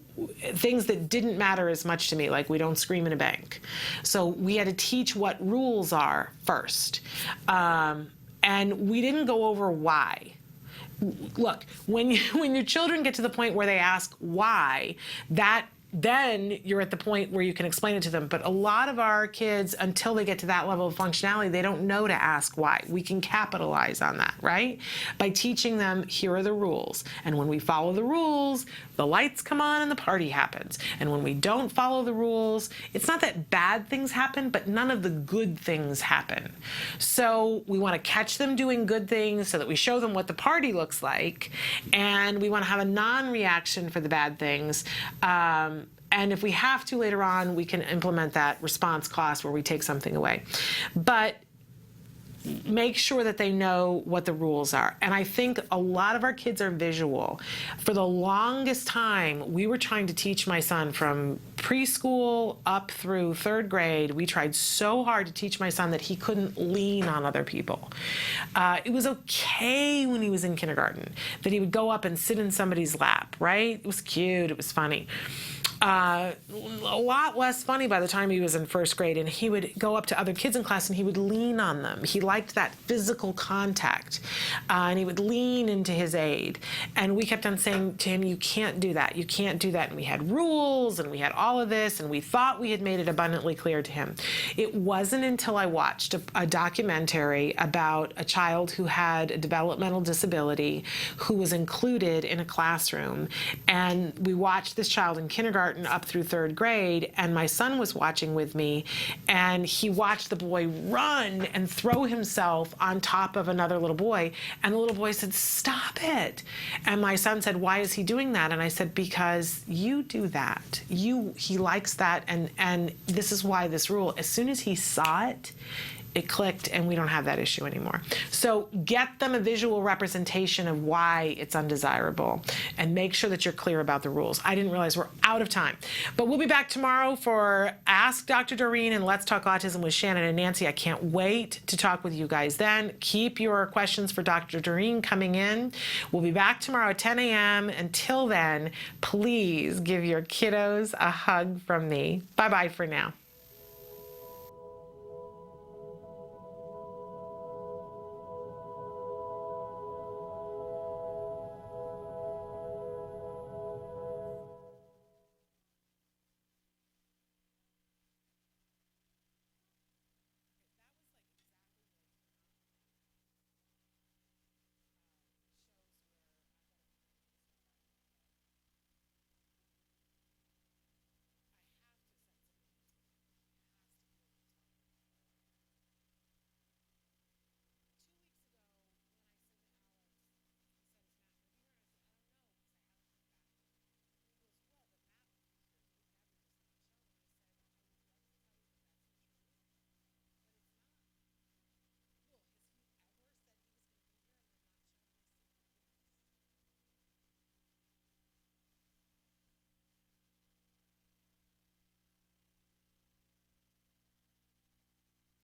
B: things that didn't matter as much to me, like we don't scream in a bank. So we had to teach what rules are first. And we didn't go over why. Look, when your children get to the point where they ask why, that then you're at the point where you can explain it to them. But a lot of our kids, until they get to that level of functionality, they don't know to ask why. We can capitalize on that, right? By teaching them, here are the rules. And when we follow the rules, the lights come on and the party happens. And when we don't follow the rules, it's not that bad things happen, but none of the good things happen. So we want to catch them doing good things so that we show them what the party looks like. And we want to have a non-reaction for the bad things. And if we have to later on, we can implement that response class where we take something away. But make sure that they know what the rules are. And I think a lot of our kids are visual. For the longest time, we were trying to teach my son from preschool up through 3rd grade. We tried so hard to teach my son that he couldn't lean on other people. It was okay when he was in kindergarten that he would go up and sit in somebody's lap, right? It was cute, it was funny. A lot less funny by the time he was in 1st grade, and he would go up to other kids in class and he would lean on them. He liked that physical contact, and he would lean into his aid. And we kept on saying to him, you can't do that, you can't do that. And we had rules and we had all of this, and we thought we had made it abundantly clear to him. It wasn't until I watched a documentary about a child who had a developmental disability who was included in a classroom, and we watched this child in kindergarten up through 3rd grade, and my son was watching with me, and he watched the boy run and throw himself on top of another little boy, and the little boy said, "Stop it." And my son said, "Why is he doing that?" And I said, "Because you do that. He likes that, and this is why this rule." As soon as he saw it, it clicked, and we don't have that issue anymore. So get them a visual representation of why it's undesirable, and make sure that you're clear about the rules. I didn't realize we're out of time, but we'll be back tomorrow for Ask Dr. Doreen and Let's Talk Autism with Shannon and Nancy. I can't wait to talk with you guys then. Keep your questions for Dr. Doreen coming in. We'll be back tomorrow at 10 a.m. Until then, please give your kiddos a hug from me. Bye-bye for now.